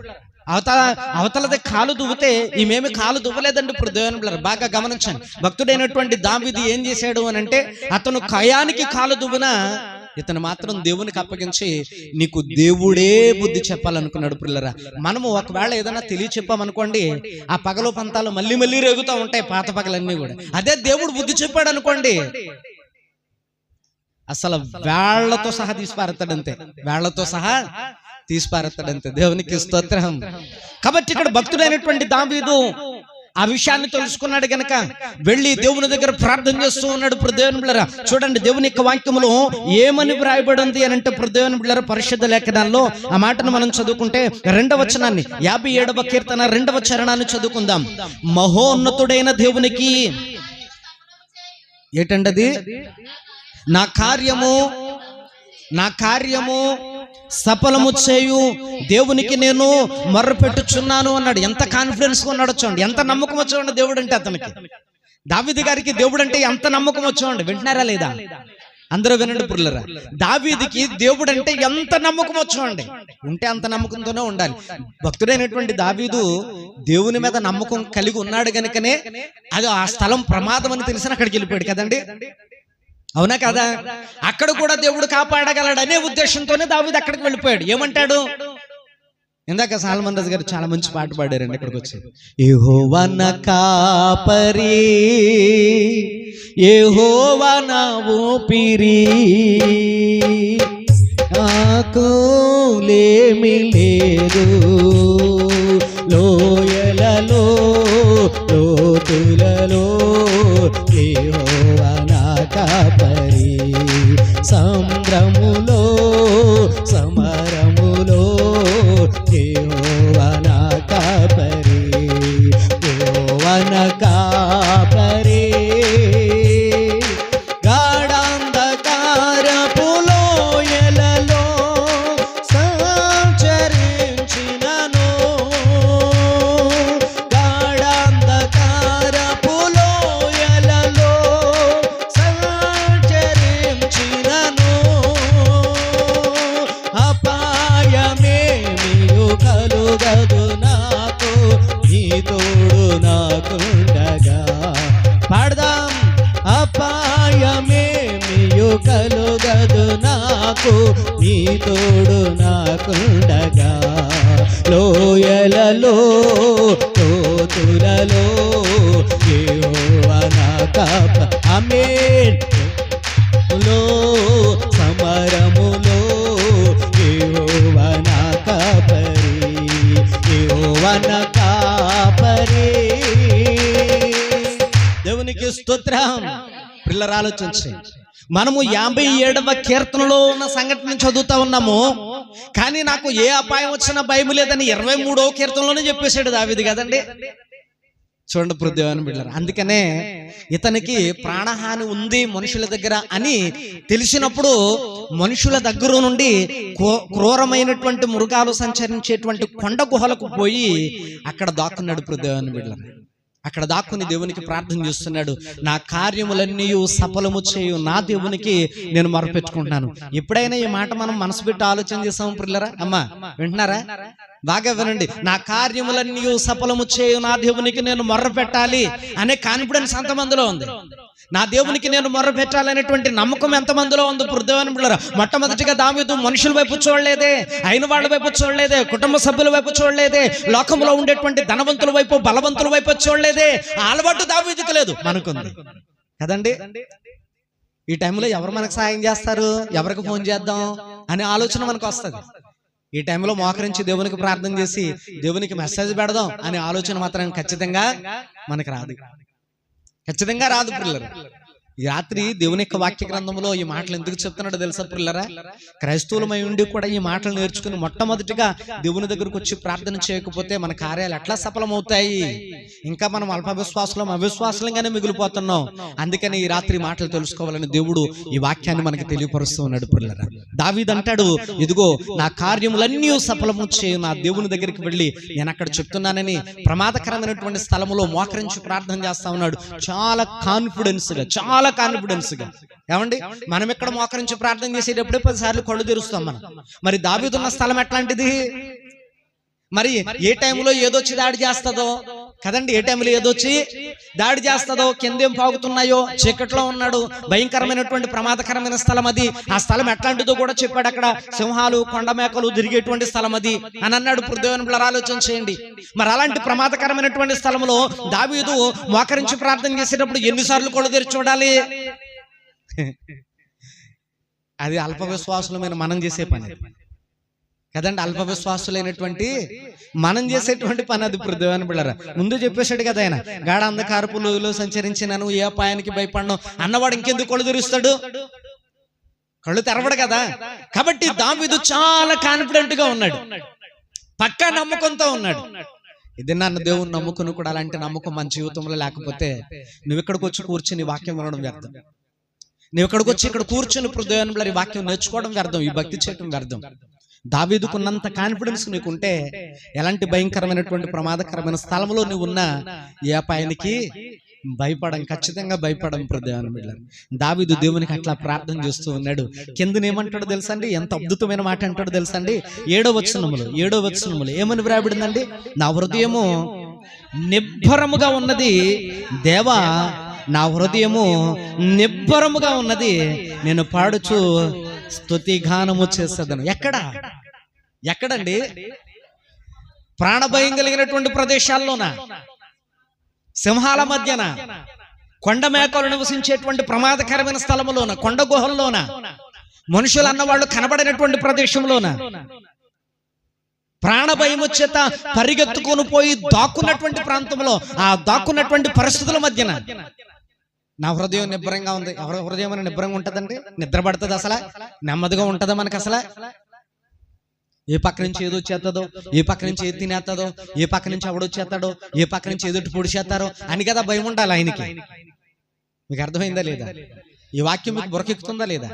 Speaker 1: అవతలది కాలు దువ్వితే ఈమెమి కాలు దువ్వలేదండి. దేవుని బిడ్డలారా బాగా గమనించండి. భక్తుడైనటువంటి దావీదు ఏం చేశాడు అని అంటే, అతను కయానికి కాలు దువ్వినా ఇతను మాత్రం దేవునికి అప్పగించి నీకు దేవుడే బుద్ధి చెప్పాలనుకున్నాడు. పిల్లరా, మనము ఒకవేళ ఏదైనా తెలియ చెప్పామనుకోండి, ఆ పగలు పంతాలు మళ్ళీ మళ్ళీ రేగుతూ ఉంటాయి, పాత పగలన్నీ కూడా. అదే దేవుడు బుద్ధి చెప్పాడు అనుకోండి, అసలు వేళ్లతో సహా తీసిపారెత్తాడంతే, వేళ్లతో సహా తీసిపారెత్తాడంతే. దేవునికి స్తోత్రం. కాబట్టి ఇక్కడ భక్తుడైనటువంటి దావీదు ఆ విషయాన్ని తెలుసుకున్నాడు గనక వెళ్ళి దేవుని దగ్గర ప్రార్థన చేస్తూ ఉన్నాడు. దేవుని బిడ్డలారా చూడండి, దేవుని యొక్క వాక్యములో ఏమని వ్రాయబడింది అని అంటే, దేవుని బిడ్డలారా పరిశుద్ధ లేఖనాల్లో ఆ మాటను మనం చదువుకుంటే 2వ వచనాన్ని 57వ కీర్తన 2వ చరణాన్ని చదువుకుందాం. మహోన్నతుడైన దేవునికి ఏంటండది? నా కార్యము సఫలము చేయు దేవునికి నేను మొర్ర పెట్టుచున్నాను అన్నాడు. ఎంత కాన్ఫిడెన్స్ గా ఉన్నాడో చూడండి, ఎంత నమ్మకం వచ్చోండి దేవుడు అంటే. అతనికి దావీదు గారికి దేవుడు అంటే ఎంత నమ్మకం వచ్చోండి. వింటున్నారా లేదా? అందరూ వినండి పుల్లరా. దావీదుకి దేవుడు అంటే ఎంత నమ్మకం వచ్చోండి. ఉంటే అంత నమ్మకంతోనే ఉండాలి. భక్తుడైనటువంటి దావీదు దేవుని మీద నమ్మకం కలిగి ఉన్నాడు గనుకనే అది ఆ స్థలం ప్రమాదం అని తెలిసిన అక్కడికి వెళ్ళిపోయాడు కదండి. అవునా కదా? అక్కడ కూడా దేవుడు కాపాడగలడు అనే ఉద్దేశంతోనే దావీదు అక్కడికి వెళ్ళిపోయాడు. ఏమంటాడు? ఇందాక సాల్మన్ రాజు గారు చాలా మంచి పాట పాడారండి. ఇక్కడికి వచ్చి యెహోవా నా కాపరి, యెహోవా నా ఊపిరి, నాకులేమి లేదు, లోయలలో లోతులలో యెహోవా నా కాపరి, సంద్రములో సమరములో యెహోవా నా కాపరి, యెహోవా నా కాపరి, కలుగదు నాకు, నీ తోడు నాకుండగా. లోయలలో లోతులలో యెహోవా నా కాప. ఆమేన్. లో సమరములో యెహోవా నా కాపరి, యెహోవా నా కాపరి. దేవునికి స్తోత్రం. పిల్లలు ఆలోచించి మనము 57వ కీర్తనలో ఉన్న సంఘటన చదువుతా ఉన్నాము. కానీ నాకు ఏ అపాయం వచ్చినా భయం లేదని 23వ కీర్తనలోనే చెప్పేశాడు దావీదు కదండి. చూడండి ప్రభుదేవాని బిడ్డలారా, అందుకనే ఇతనికి ప్రాణహాని ఉంది మనుషుల దగ్గర అని తెలిసినప్పుడు మనుషుల దగ్గర నుండి క్రూరమైనటువంటి మృగాలు సంచరించేటువంటి కొండ గుహలకు పోయి అక్కడ దాక్కున్నాడు ప్రభుదేవాని బిడ్డలారా. అక్కడ దాక్కుని దేవునికి ప్రార్థన చేస్తున్నాడు. నా కార్యములన్నీ సఫలము చేయు నా దేవునికి నేను మొరపెట్టుకుంటున్నాను. ఎప్పుడైనా ఈ మాట మనం మనసు పెట్టి ఆలోచన చేసాము పిల్లరా? అమ్మా వింటున్నారా? బాగా వినండి. నా కార్యములన్నీ సఫలము చేయు నా దేవునికి నేను మొర్ర పెట్టాలి అనే కాన్ఫిడెన్స్ ఎంతమందిలో ఉంది? నా దేవునికి నేను మొర్ర పెట్టాలనేటువంటి నమ్మకం ఎంతమందిలో ఉంది? ప్రభుదేవాని బిడ్డలారా, మొట్టమొదటిగా దావీదు మనుషుల వైపు చూడలేదే, అయిన వాళ్ళ వైపు చూడలేదే, కుటుంబ సభ్యుల వైపు చూడలేదే, లోకంలో ఉండేటువంటి ధనవంతుల వైపు బలవంతుల వైపు చూడలేదే. ఆ అలవాటు దావీదుకి లేదు, మనకుంది కదండి. ఈ టైంలో ఎవరు మనకు సాయం చేస్తారు, ఎవరికి ఫోన్ చేద్దాం అనే ఆలోచన మనకు వస్తుంది. ఈ టైంలో మోకరించి దేవునికి ప్రార్థన చేసి దేవునికి మెసేజ్ పెడదాం అనే ఆలోచన మాత్రం ఖచ్చితంగా మనకు రాదు, ఖచ్చితంగా రాదు పిల్లలు. ఈ రాత్రి దేవుని యొక్క వాక్య గ్రంథంలో ఈ మాటలు ఎందుకు చెప్తున్నాడో తెలుసా పిల్లరా? క్రైస్తవులమై ఉండి కూడా ఈ మాటలు నేర్చుకుని మొట్టమొదటిగా దేవుని దగ్గరకు వచ్చి ప్రార్థన చేయకపోతే మన కార్యాలు ఎట్లా సఫలమవుతాయి? ఇంకా మనం అల్పవిశ్వాసులం అవిశ్వాసంగానే మిగిలిపోతున్నాం. అందుకని ఈ రాత్రి మాటలు తెలుసుకోవాలని దేవుడు ఈ వాక్యాన్ని మనకి తెలియపరుస్తూ ఉన్నాడు పిల్లరా. దావీదు అంటాడు, ఇదిగో నా కార్యములన్నీ సఫలము చేయు నా దేవుని దగ్గరికి వెళ్ళి నేను అక్కడ చెప్తున్నానని ప్రమాదకరమైనటువంటి స్థలములో మోకరించి ప్రార్థన చేస్తా ఉన్నాడు. చాలా కాన్ఫిడెన్స్ గా ఏమండి, మనం ఎక్కడ మోకరించి ప్రార్థన చేసేటప్పుడే 10 సార్లు కళ్ళు తెరుస్తాం మనం. మరి దావీదున్న స్థలం ఎట్లాంటిది? మరి ఏ టైంలో ఏదొచ్చి దాడి చేస్తుందో కదండి, ఏ టైంలో ఏదొచ్చి దాడి చేస్తుందో, కిందేం పాగుతున్నాయో, చీకట్లో ఉన్నాడు, భయంకరమైనటువంటి ప్రమాదకరమైన స్థలం అది. ఆ స్థలం ఎట్లాంటిదో కూడా చెప్పాడు. అక్కడ సింహాలు కొండ మేకలు తిరిగేటువంటి స్థలం అది అని అన్నాడు. ప్రభుదేవాని బిడ్డలారా ఆలోచన చేయండి. మరి అలాంటి ప్రమాదకరమైనటువంటి స్థలంలో దావీదు మోకరించి ప్రార్థన చేసేటప్పుడు ఎన్నిసార్లు కూడా తెరిచి చూడాలి? అది అల్ప విశ్వాసులమైన మనం చేసే పని కదండి. అల్ప విశ్వాసులైనటువంటి మనం చేసేటువంటి పని అది. ప్రభుదేవాని బిడ్డలారా ముందు చెప్పేశాడు కదా ఆయన, గాఢ అంధకారపు లోయలో సంచరించినను ఏ అపాయానికి భయపడను అన్నవాడు ఇంకెందుకు కళ్ళు తెరుస్తాడు? కళ్ళు తెరవడు కదా. కాబట్టి దావీదు చాలా కాన్ఫిడెంట్ గా ఉన్నాడు, పక్కా నమ్మకంతో ఉన్నాడు. ఇది నన్ను దేవుని నమ్ముకుని కూడా అలాంటి నమ్మకం మన జీవితంలో లేకపోతే నువ్వు ఇక్కడికి వచ్చి కూర్చుని వాక్యం వినడం వ్యర్థం. నువ్వు ఇక్కడికి వచ్చి ఇక్కడ కూర్చొని ప్రభుదేవాని బిడ్డలారా ఈ వాక్యం నేర్చుకోవడం వ్యర్థం, ఈ భక్తి చేయడం వ్యర్థం. దావీదుకున్నంత కాన్ఫిడెన్స్ నీకుంటే ఎలాంటి భయంకరమైనటువంటి ప్రమాదకరమైన స్థలంలో నువ్వు ఉన్నా ఏ అపాయానికి భయపడం, ఖచ్చితంగా భయపడం. ప్రభుదేవాని బిడ్డలారా దావీదు దేవునికి అట్లా ప్రార్థన చేస్తూ ఉన్నాడు. కిందనేమంటాడో తెలుసా అండి? ఎంత అద్భుతమైన మాట అంటాడో తెలుసా అండి? 7వ వచనములో ఏమని వ్రాయబడిందండి? నా హృదయము నిబ్బరముగా ఉన్నది దేవా, నా హృదయము నిబ్బరముగా ఉన్నది, నేను పాడుచు స్తుతిగానము చేసేదను. ఎక్కడండి? ప్రాణభయం కలిగినటువంటి ప్రదేశాల్లోనా, సింహాల మధ్యన, కొండ మేకలు నివసించేటువంటి ప్రమాదకరమైన స్థలములోన, కొండ గుహల్లోన, మనుషులు అన్నవాళ్ళు కనబడినటువంటి ప్రదేశంలోన, ప్రాణభయం చేత పరిగెత్తుకొని పోయి దాక్కున్నటువంటి ప్రాంతంలో, ఆ దాక్కున్నటువంటి పరిస్థితుల మధ్యన నా హృదయం నిబ్బరంగా ఉంది. ఎవరి హృదయం అని నిబ్బరంగా ఉంటుందండి? నిద్ర పడుతుంది అసలు? నెమ్మదిగా ఉంటుందా మనకు అసలు? ఏ పక్క నుంచి ఏదో వచ్చేస్తుందో, ఏ పక్క నుంచి ఏది తినేస్తుందో, ఏ పక్క నుంచి ఎవడొచ్చేస్తాడో, ఏ పక్క నుంచి ఏదో పొడి చేస్తారో అని కదా భయం ఉండాలి ఆయనకి. మీకు అర్థమైందా లేదా? ఈ వాక్యం మీకు బురకెక్కుతుందా లేదా?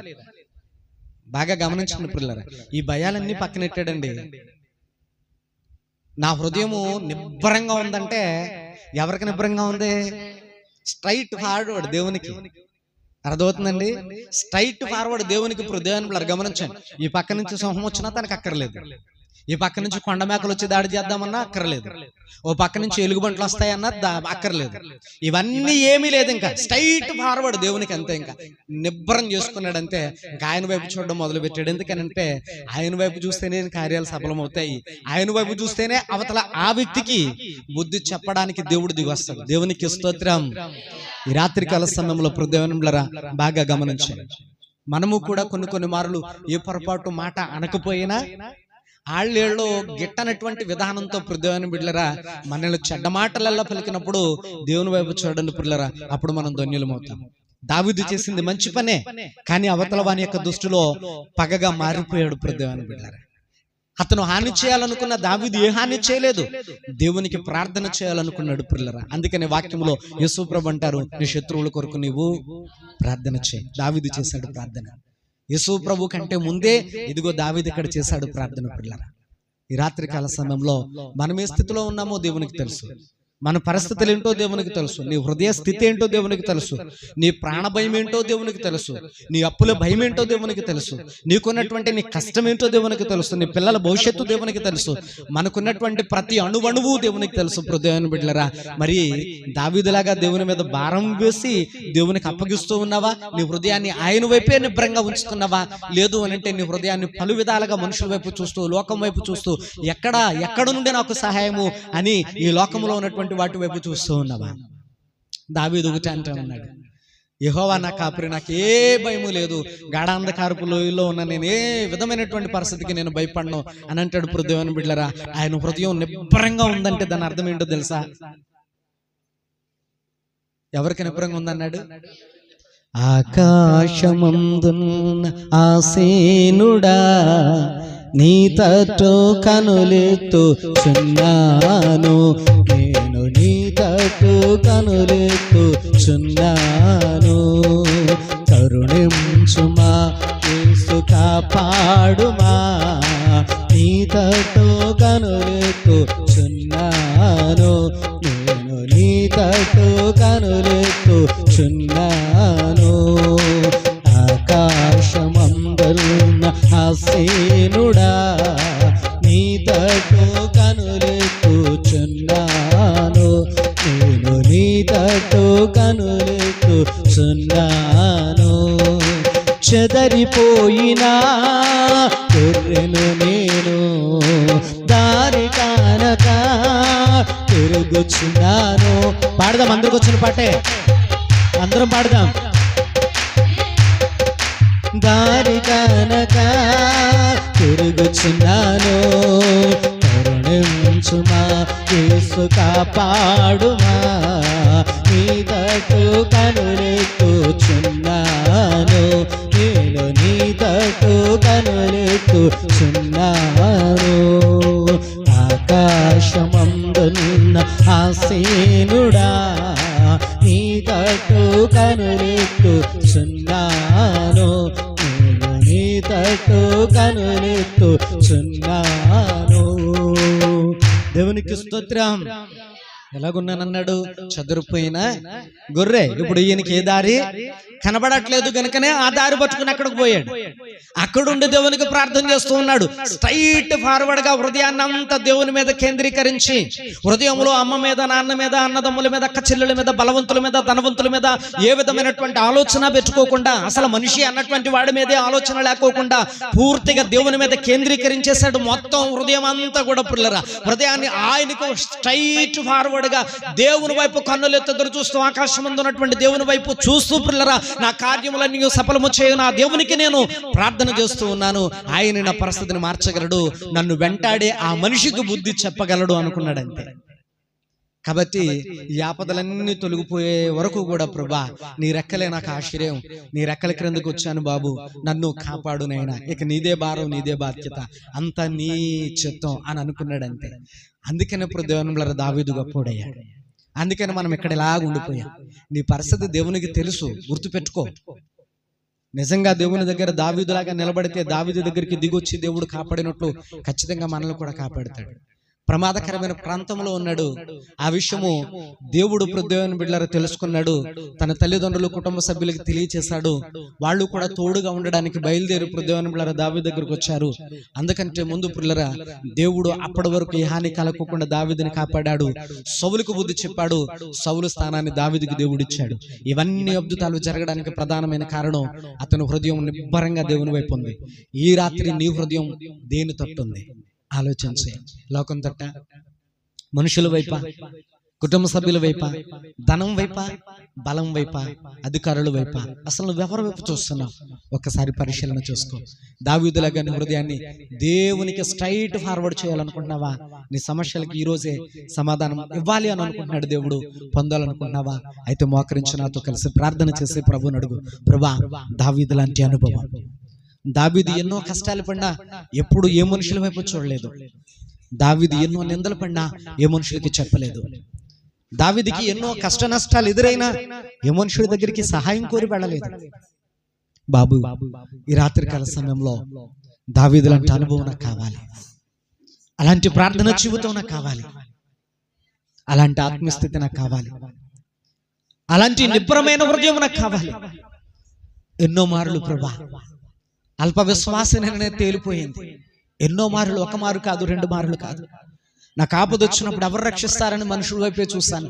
Speaker 1: బాగా గమనించండి పిల్లరా, ఈ భయాలన్నీ పక్కనెట్టాడండి. నా హృదయము నిబ్బరంగా ఉందంటే ఎవరికి నిబ్బరంగా ఉంది? స్ట్రైట్ ఫార్వర్డ్ దేవునికి. అర్థమవుతుందండి? స్ట్రైట్ ఫార్వర్డ్ దేవునికి. ప్రభుదేవాని బిడ్డలారా గమనించండి, ఈ పక్క నుంచి సింహం వచ్చినా తనకు అక్కర్లేదు, ఈ పక్క నుంచి కొండ మేకలు వచ్చి దాడి చేద్దామన్నా అక్కర్లేదు, ఓ పక్క నుంచి ఎలుగుబంట్లు వస్తాయన్నా అక్కర్లేదు. ఇవన్నీ ఏమీ లేదు, ఇంకా స్ట్రైట్ ఫార్వర్డ్ దేవునికి అంతే. ఇంకా నిబ్బరం చేసుకున్నాడంతే. ఇంకా ఆయన వైపు చూడడం మొదలు పెట్టాడు. ఎందుకనంటే ఆయన వైపు చూస్తేనే కార్యాలు సఫలమవుతాయి, ఆయన వైపు చూస్తేనే అవతల ఆ వ్యక్తికి బుద్ధి చెప్పడానికి దేవుడు దిగి వస్తాడు. దేవునికి స్తోత్రం. ఈ రాత్రికాల సమయంలో దేవునిలా బాగా గమనించాలి. మనము కూడా కొన్ని మార్లు ఏ పొరపాటు మాట అనకపోయినా ఆళ్ళేళ్ళు గిట్టనటువంటి విధానంతో దేవుని బిడ్డలరా మనల్ని చెడ్డ మాటలలో పలికినప్పుడు దేవుని వైపు చూడండి పిల్లరా, అప్పుడు మనం ధన్యులమవుతాం. దావీదు చేసింది మంచి పనే, కానీ అవతల వాని యొక్క దృష్టిలో పగగా మారిపోయాడు దేవుని బిడ్డలరా. అతను హాని చేయాలనుకున్న దావీదు ఏ హాని చేయలేదు, దేవునికి ప్రార్థన చేయాలనుకున్నాడు పిల్లరా. అందుకని వాక్యంలో యేసుప్రభు అంటారు, నీ శత్రువుల కొరకు నీవు ప్రార్థన చేయి. దావీదు చేశాడు ప్రార్థన. యేసుప్రభు కంటే ముందే ఇదిగో దావీదు ఇక్కడ చేశాడు ప్రార్థన పిల్లరా. ఈ రాత్రికాల సమయంలో మనం ఏ స్థితిలో ఉన్నామో దేవునికి తెలుసు, మన పరిస్థితులు ఏంటో దేవునికి తెలుసు, నీ హృదయ స్థితి ఏంటో దేవునికి తెలుసు, నీ ప్రాణ భయం ఏంటో దేవునికి తెలుసు, నీ అప్పుల భయం ఏంటో దేవునికి తెలుసు, నీకున్నటువంటి నీ కష్టం ఏంటో దేవునికి తెలుసు, నీ పిల్లల భవిష్యత్తు దేవునికి తెలుసు, మనకున్నటువంటి ప్రతి అణువణువు దేవునికి తెలుసు. దేవుని బిడ్డలరా, మరి దావీదులాగా దేవుని మీద భారం వేసి దేవునికి అప్పగిస్తూ ఉన్నావా? నీ హృదయాన్ని ఆయన వైపే నిబ్రంగా ఉంచుకున్నావా? లేదు అని అంటే నీ హృదయాన్ని పలు విధాలుగా మనుషుల వైపు చూస్తూ, లోకం వైపు చూస్తూ, ఎక్కడ నుండి నాకు సహాయము అని ఈ లోకంలో ఉన్నటువంటి వాటి వైపు చూస్తూ ఉన్నావా? దావీదు ఒకటి అంటూ ఉన్నాడు, యెహోవా నా కాపరి, నాకు ఏ భయము లేదు, గాఢాంధకారపు లోయలో ఉన్న నేను ఏ విధమైనటువంటి పరిస్థితికి నేను భయపడను అని అంటాడు. దేవుని బిడ్డలరా, ఆయన హృదయం నిబ్బరంగా ఉందంటే దాని అర్థం ఏంటో తెలుసా? ఎవరికి నిబ్బరంగా ఉందన్నాడు? ఆకాశమందున్న ఆసీనుడా, నీ తట్టు కనులెత్తు చున్నాను, నేను నీ తట్టు కనులెత్తు చున్నాను. కరుణించుమా, యేసు కాపాడుమా, నీ తట్టు కనులెత్తు చున్నాను, నేను నీ తట్టు కనులెత్తు చున్నాను. ఆకాశమందున్న ఆసీనుడా, నీ తట్టు కనులెత్తుచున్నాను, నేను నీ తట్టు కనులెత్తుచున్నాను. చెదరిపోయినా గొర్రెను నేను, దారి కానక తిరుగుచున్నాను. పాడదాం, అందరికి వచ్చిన పాటే, అందరం పాడదాం. దారి కనక తిరుగుచున్నాను, కరుణించుమా, యేసు కాపాడుమా, నీ తట్టు కనులెత్తుచున్నాను, నేను నీ తట్టు కనులెత్తుచున్నాను. ఆకాశమందున్న ఆసీనుడా, నీ తట్టు కనులెత్తుచున్నాను, నేను నీ తట్టు కనులెత్తుచున్నాను. దేవునికి స్తోత్రం. ఎలాగున్నానన్నాడు? చదురుపోయిన గొర్రె. ఇప్పుడు ఈయనకి ఏ దారి కనబడట్లేదు కనుకనే ఆ దారి పట్టుకుని అక్కడికి పోయాడు. అక్కడుండి దేవునికి ప్రార్థన చేస్తూ ఉన్నాడు. స్ట్రైట్ ఫార్వర్డ్ గా హృదయాన్ని అంతా దేవుని మీద కేంద్రీకరించి, హృదయంలో అమ్మ మీద, నాన్న మీద, అన్నదమ్ముల మీద, అక్క చెల్లెల మీద, బలవంతుల మీద, ధనవంతుల మీద ఏ విధమైనటువంటి ఆలోచన పెట్టుకోకుండా, అసలు మనిషి అన్నటువంటి వాడి మీదే ఆలోచన లేకోకుండా పూర్తిగా దేవుని మీద కేంద్రీకరించేశాడు. మొత్తం హృదయం అంతా కూడా పిల్లరా, హృదయాన్ని ఆయనకు స్ట్రైట్ ఫార్వర్డ్ గా దేవుని వైపు కన్నులెత్తెదురు చూస్తూ, ఆకాశం ముందు ఉన్నటువంటి దేవుని వైపు చూస్తూ పిల్లరా, నా కార్యములన్నీ సఫలము చేయు, నా దేవునికి నేను ప్రార్థన చేస్తూ ఉన్నాను, ఆయన నా పరిస్థితిని మార్చగలడు, నన్ను వెంటాడే ఆ మనిషికి బుద్ధి చెప్పగలడు అనుకున్నాడంతే. కాబట్టి ఈ ఆపదలన్నీ తొలగిపోయే వరకు కూడా, ప్రభా నీ రెక్కలే నాకు ఆశ్రయం, నీ రెక్కల క్రిందకు వచ్చాను బాబు, నన్ను కాపాడు నైనా, ఇక నీదే భారం, నీదే బాధ్యత, అంతా నీ చిత్తం అని అనుకున్నాడంతే. అందుకనే దేవునిలో దావీదు గొప్పోడయ్యాడు. అందుకని మనం ఇక్కడ ఇలాగ ఉండిపోయాం. నీ పరిస్థితి దేవునికి తెలుసు, గుర్తుపెట్టుకో. నిజంగా దేవుని దగ్గర దావీదులాగా నిలబడితే, దావీదు దగ్గరికి దిగొచ్చి దేవుడు కాపాడినట్లు ఖచ్చితంగా మనల్ని కూడా కాపాడుతాడు. ప్రమాదకరమైన ప్రాంతంలో ఉన్నాడు. ఆ విషయము దేవుడు దేవుని బిడ్డలారా తెలుసుకున్నాడు. తన తల్లిదండ్రులు, కుటుంబ సభ్యులకి తెలియచేశాడు. వాళ్ళు కూడా తోడుగా ఉండడానికి బయలుదేరి దేవుని బిడ్డలారా దావీదు దగ్గరకు వచ్చారు. అందుకంటే ముందు పిల్లరా దేవుడు అప్పటి వరకు ఏ హాని కలగకుండా దావీదుని కాపాడాడు. సౌలుకు బుద్ధి చెప్పాడు. సౌలు స్థానాన్ని దావీదుకి దేవుడు ఇచ్చాడు. ఇవన్నీ అద్భుతాలు జరగడానికి ప్రధానమైన కారణం అతని హృదయం నిబ్బరంగా దేవుని వైపు ఉంది. ఈ రాత్రి నీ హృదయం దేని తట్టుంది ఆలోచించి. లోకం తట్ట, మనుషుల వైపా, కుటుంబ సభ్యుల వైపా, ధనం వైపా, బలం వైపా, అధికారుల వైపా, అసలు నువ్వెవరి వైపు చూస్తున్నావు ఒక్కసారి పరిశీలన చేసుకో. దావీదులాగా నీ హృదయాన్ని దేవునికి స్ట్రైట్ ఫార్వర్డ్ చేయాలనుకుంటున్నావా? నీ సమస్యలకి ఈ రోజే సమాధానం ఇవ్వాలి అని అనుకుంటున్నాడు దేవుడు. పొందాలనుకుంటున్నావా? అయితే మోకరించి నాతో కలిసి ప్రార్థన చేసి ప్రభుని అడుగు. ప్రభా, దావీదు లాంటి అనుభవం. దావీదు ఎన్నో కష్టాలు పడినా ఎప్పుడు ఏ మనుషుల వైపు చూడలేదు. దావీదు ఎన్నో నిందలు పడినా ఏ మనుషులకి చెప్పలేదు. దావీదుకి ఎన్నో కష్ట నష్టాలు ఎదురైనా ఏ మనుషుడి దగ్గరికి సహాయం కోరి వెళ్ళలేదు. బాబు, ఈ రాత్రికాల సమయంలో దావీదు లాంటి అనుభవం నాకు కావాలి. అలాంటి ప్రార్థన జీవితం నాకు కావాలి. అలాంటి ఆత్మస్థితి నాకు కావాలి. అలాంటి నిబ్బరమైన హృదయం నాకు కావాలి. ఎన్నో మారులు ప్రభా అల్ప విశ్వాసనే తేలిపోయింది. ఎన్నో మారులు, ఒక మారు కాదు, 2 మారులు కాదు. నాకు ఆపద వచ్చినప్పుడు ఎవరు రక్షిస్తారని మనుషుల వైపే చూస్తాను.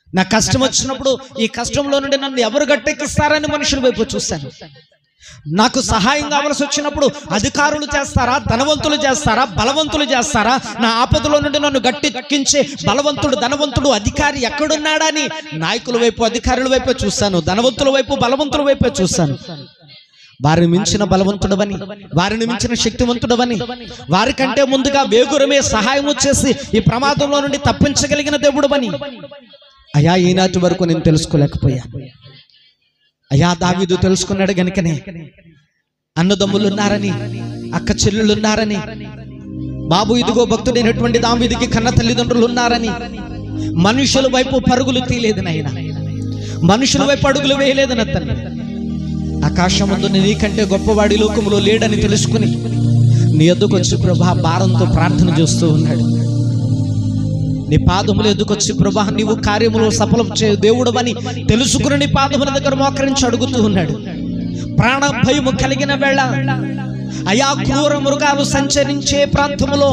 Speaker 1: నాకు కష్టం వచ్చినప్పుడు ఈ కష్టంలో నుండి నన్ను ఎవరు గట్టెక్కిస్తారని మనుషుల వైపు చూస్తాను. నాకు సహాయం కావాల్సి వచ్చినప్పుడు అధికారులు చేస్తారా, ధనవంతులు చేస్తారా, బలవంతులు చేస్తారా? నా ఆపదలో నుండి నన్ను గట్టెక్కించే బలవంతుడు, ధనవంతుడు, అధికారి ఎక్కడున్నాడని నాయకుల వైపు, అధికారుల వైపే చూస్తాను. ధనవంతుల వైపు, బలవంతుల వైపే చూస్తాను. వారిని మించిన బలవంతుడవని, వారిని మించిన శక్తివంతుడవని, వారికంటే ముందుగా వేగురమే సహాయం వచ్చేసి ఈ ప్రమాదంలో నుండి తప్పించగలిగిన దేవుడవని అయ్యా ఈనాటి వరకు నేను తెలుసుకోలేకపోయాను. అయ్యా దావీదు తెలుసుకున్నాడు గనుకనే అన్నదమ్ములు ఉన్నారని, అక్క చెల్లెళ్ళు ఉన్నారని, బాబు ఇదిగో భక్తుడైనటువంటి దావీదుకి కన్న తల్లిదండ్రులు ఉన్నారని మనుషుల వైపు పరుగులు తీయలేదు నాయన. మనుషుల వైపు అడుగులు వేయలేదు నా తండ్రి. ఆకాశమందు నీకంటే గొప్పవాడి లోకములో లేడని తెలుసుకుని నీ ఎద్దుకు వచ్చి ప్రభా భారంతో ప్రార్థన చేస్తూ ఉన్నాడు. నీ పాదములు ఎద్దుకొచ్చి ప్రభా నీవు కార్యములు సఫలం చే దేవుడవని తెలుసుకుని నీ పాదముల దగ్గర మోకరించి అడుగుతూ ఉన్నాడు. ప్రాణ భయము కలిగిన వేళ, అయా క్రూర మృగాలు సంచరించే ప్రాంతములో,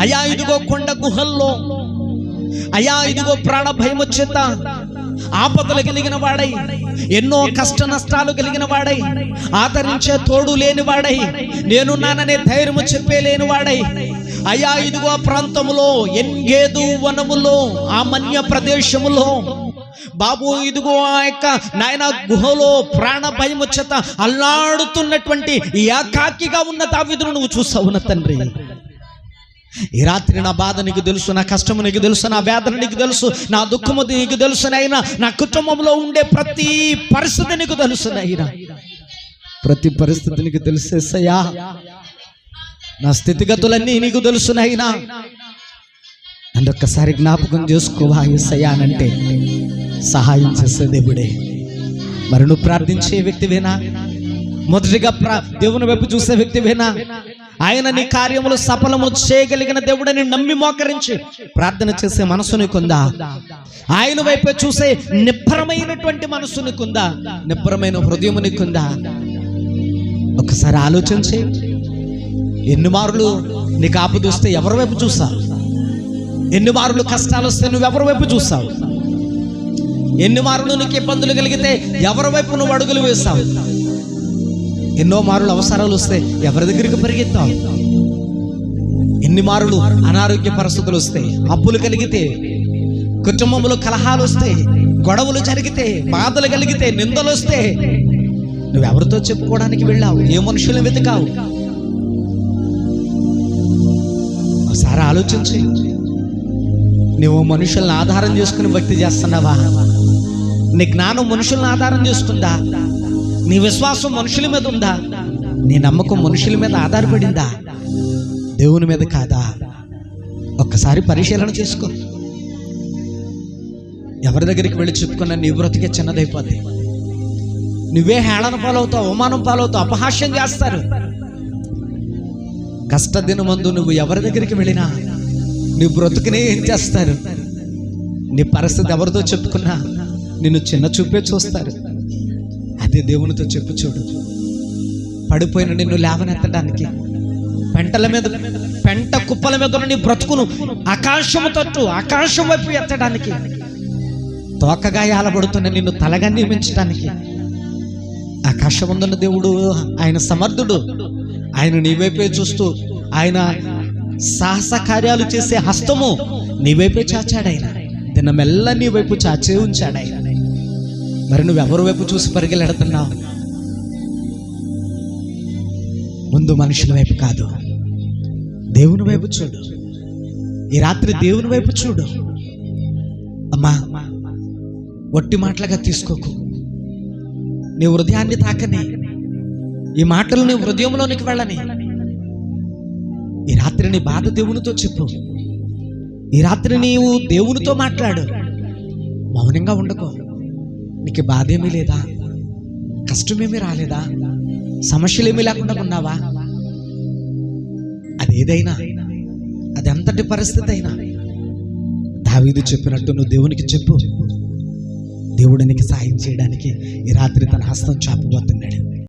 Speaker 1: అయా ఇదిగో కొండ గుహల్లో, అయా ఇదిగో ప్రాణ భయము చేత ఆపదలు కలిగిన వాడై, ఎన్నో కష్ట నష్టాలు కలిగిన వాడై, ఆదరించే తోడు లేని వాడై, నేనున్నాననే ధైర్యము చెప్పలేని వాడై, అయా ఇదిగో ప్రాంతములో, ఎన్గేదు వనములో, ఆ మన్య ప్రదేశములో బాబు ఇదిగో ఆ యొక్క నాయన గుహలో ప్రాణ భయము చేత అల్లాడుతున్నటువంటి ఏకాకిగా ఉన్న దావీదును నువ్వు చూసావు నా తండ్రి. ఈ రాత్రి నా బాధ నీకు తెలుసు, నా కష్టము నీకు తెలుసు, నా వేదన నీకు తెలుసు, నా దుఃఖము నీకు తెలుసునైనా, నా కుటుంబంలో ఉండే ప్రతి పరిస్థితి నీకు తెలుసునైనా, ప్రతి పరిస్థితి నీకు తెలుసేసయ్యా. నా స్థితిగతులన్నీ నీకు తెలుసునైనా, అందుకొక్కసారి జ్ఞాపకం చేసుకోవా యేసయ్యా అంటే సహాయం చేసే దేవుడే. మరి నువ్వు ప్రార్థించే వ్యక్తివేనా? మొదటిగా దేవుని వైపు చూసే వ్యక్తివేనా? ఆయన నీ కార్యములు సఫలము చేయగలిగిన దేవుడని నమ్మి మోకరించి ప్రార్థన చేసే మనసు నీకుందా? ఆయన వైపే చూసే నిబ్బరమైనటువంటి మనసు నీకుందా? నిబ్బరమైన హృదయం నీకుందా? ఒకసారి ఆలోచించి, ఎన్ని మారులు నీకు ఆపద వస్తే ఎవరి వైపు చూస్తావు? ఎన్ని మారులు కష్టాలు వస్తే నువ్వు ఎవరి వైపు చూస్తావు? ఎన్ని మారులు నీకు ఇబ్బందులు కలిగితే ఎవరి వైపు నువ్వు అడుగులు వేస్తావు? ఎన్నో మారులు అవసరాలు వస్తే ఎవరి దగ్గరికి పరిగెత్తావు? ఎన్ని మారులు అనారోగ్య పరిస్థితులు వస్తే, అప్పులు కలిగితే, కుటుంబంలో కలహాలు వస్తే, గొడవలు జరిగితే, బాధలు కలిగితే, నిందలు వస్తే నువ్వెవరితో చెప్పుకోవడానికి వెళ్ళావు? ఏ మనుషులను వెతికావు? ఒకసారి ఆలోచించి, నువ్వు మనుషులను ఆధారం చేసుకుని భక్తి చేస్తున్నావా? నీ జ్ఞానం మనుషులను ఆధారం చేసుకుందా? నీ విశ్వాసం మనుషుల మీద ఉందా? నీ నమ్మకం మనుషుల మీద ఆధారపడిందా? దేవుని మీద కాదా? ఒక్కసారి పరిశీలన చేసుకో. ఎవరి దగ్గరికి వెళ్ళి చెప్పుకున్నా నీ బ్రతికే చిన్నదైపోద్ది. నువ్వే హేళన పాలవుతావు, అవమానం పాలవుతావు, అపహాస్యం చేస్తారు. కష్టదినమందు నువ్వు ఎవరి దగ్గరికి వెళ్ళినా నీ బ్రతుకునే ఏం చేస్తారు? నీ పరిస్థితి ఎవరితో చెప్పుకున్నా నిన్ను చిన్న చూపే చూస్తారు. అదే దేవునితో చెప్పు చూడు. పడిపోయిన నిన్ను లేవనెత్తడానికి, పెంట కుప్పల మీద నీ బ్రతుకును ఆకాశము తట్టు, ఆకాశం వైపు ఎత్తడానికి, తోకగా యాలబడుతున్న నిన్ను తలగా నియమించడానికి ఆకాశముందున్న దేవుడు ఆయన సమర్థుడు. ఆయన నీ వైపే చూస్తూ, ఆయన సాహస కార్యాలు చేసే హస్తము నీ వైపే చాచాడు. ఆయన దినమెల్లా నీ వైపు చాచే ఉంచాడు ఆయన. మరి నువ్వెవరి వైపు చూసి పరిగెలెడుతున్నావు? ముందు మనుషుల వైపు కాదు, దేవుని వైపు చూడు. ఈ రాత్రి దేవుని వైపు చూడు. అమ్మా, వట్టి మాటలుగా తీసుకోకు. నీ హృదయాన్ని తాకని, ఈ మాటలు నీ హృదయంలోనికి వెళ్ళని. ఈ రాత్రి నీ బాధ దేవునితో చెప్పు. ఈ రాత్రి నీవు దేవునితో మాట్లాడు. మౌనంగా ఉండకో. నీకు బాధ ఏమీ లేదా? కష్టమేమీ రాలేదా? సమస్యలేమీ లేకుండా ఉన్నావా? అదేదైనా, అది ఎంతటి పరిస్థితి అయినా దావీదు చెప్పినట్టు నువ్వు దేవునికి చెప్పు. దేవుడు నీకు సాయం చేయడానికి ఈ రాత్రి తన హస్తం చాపబోతున్నాడు.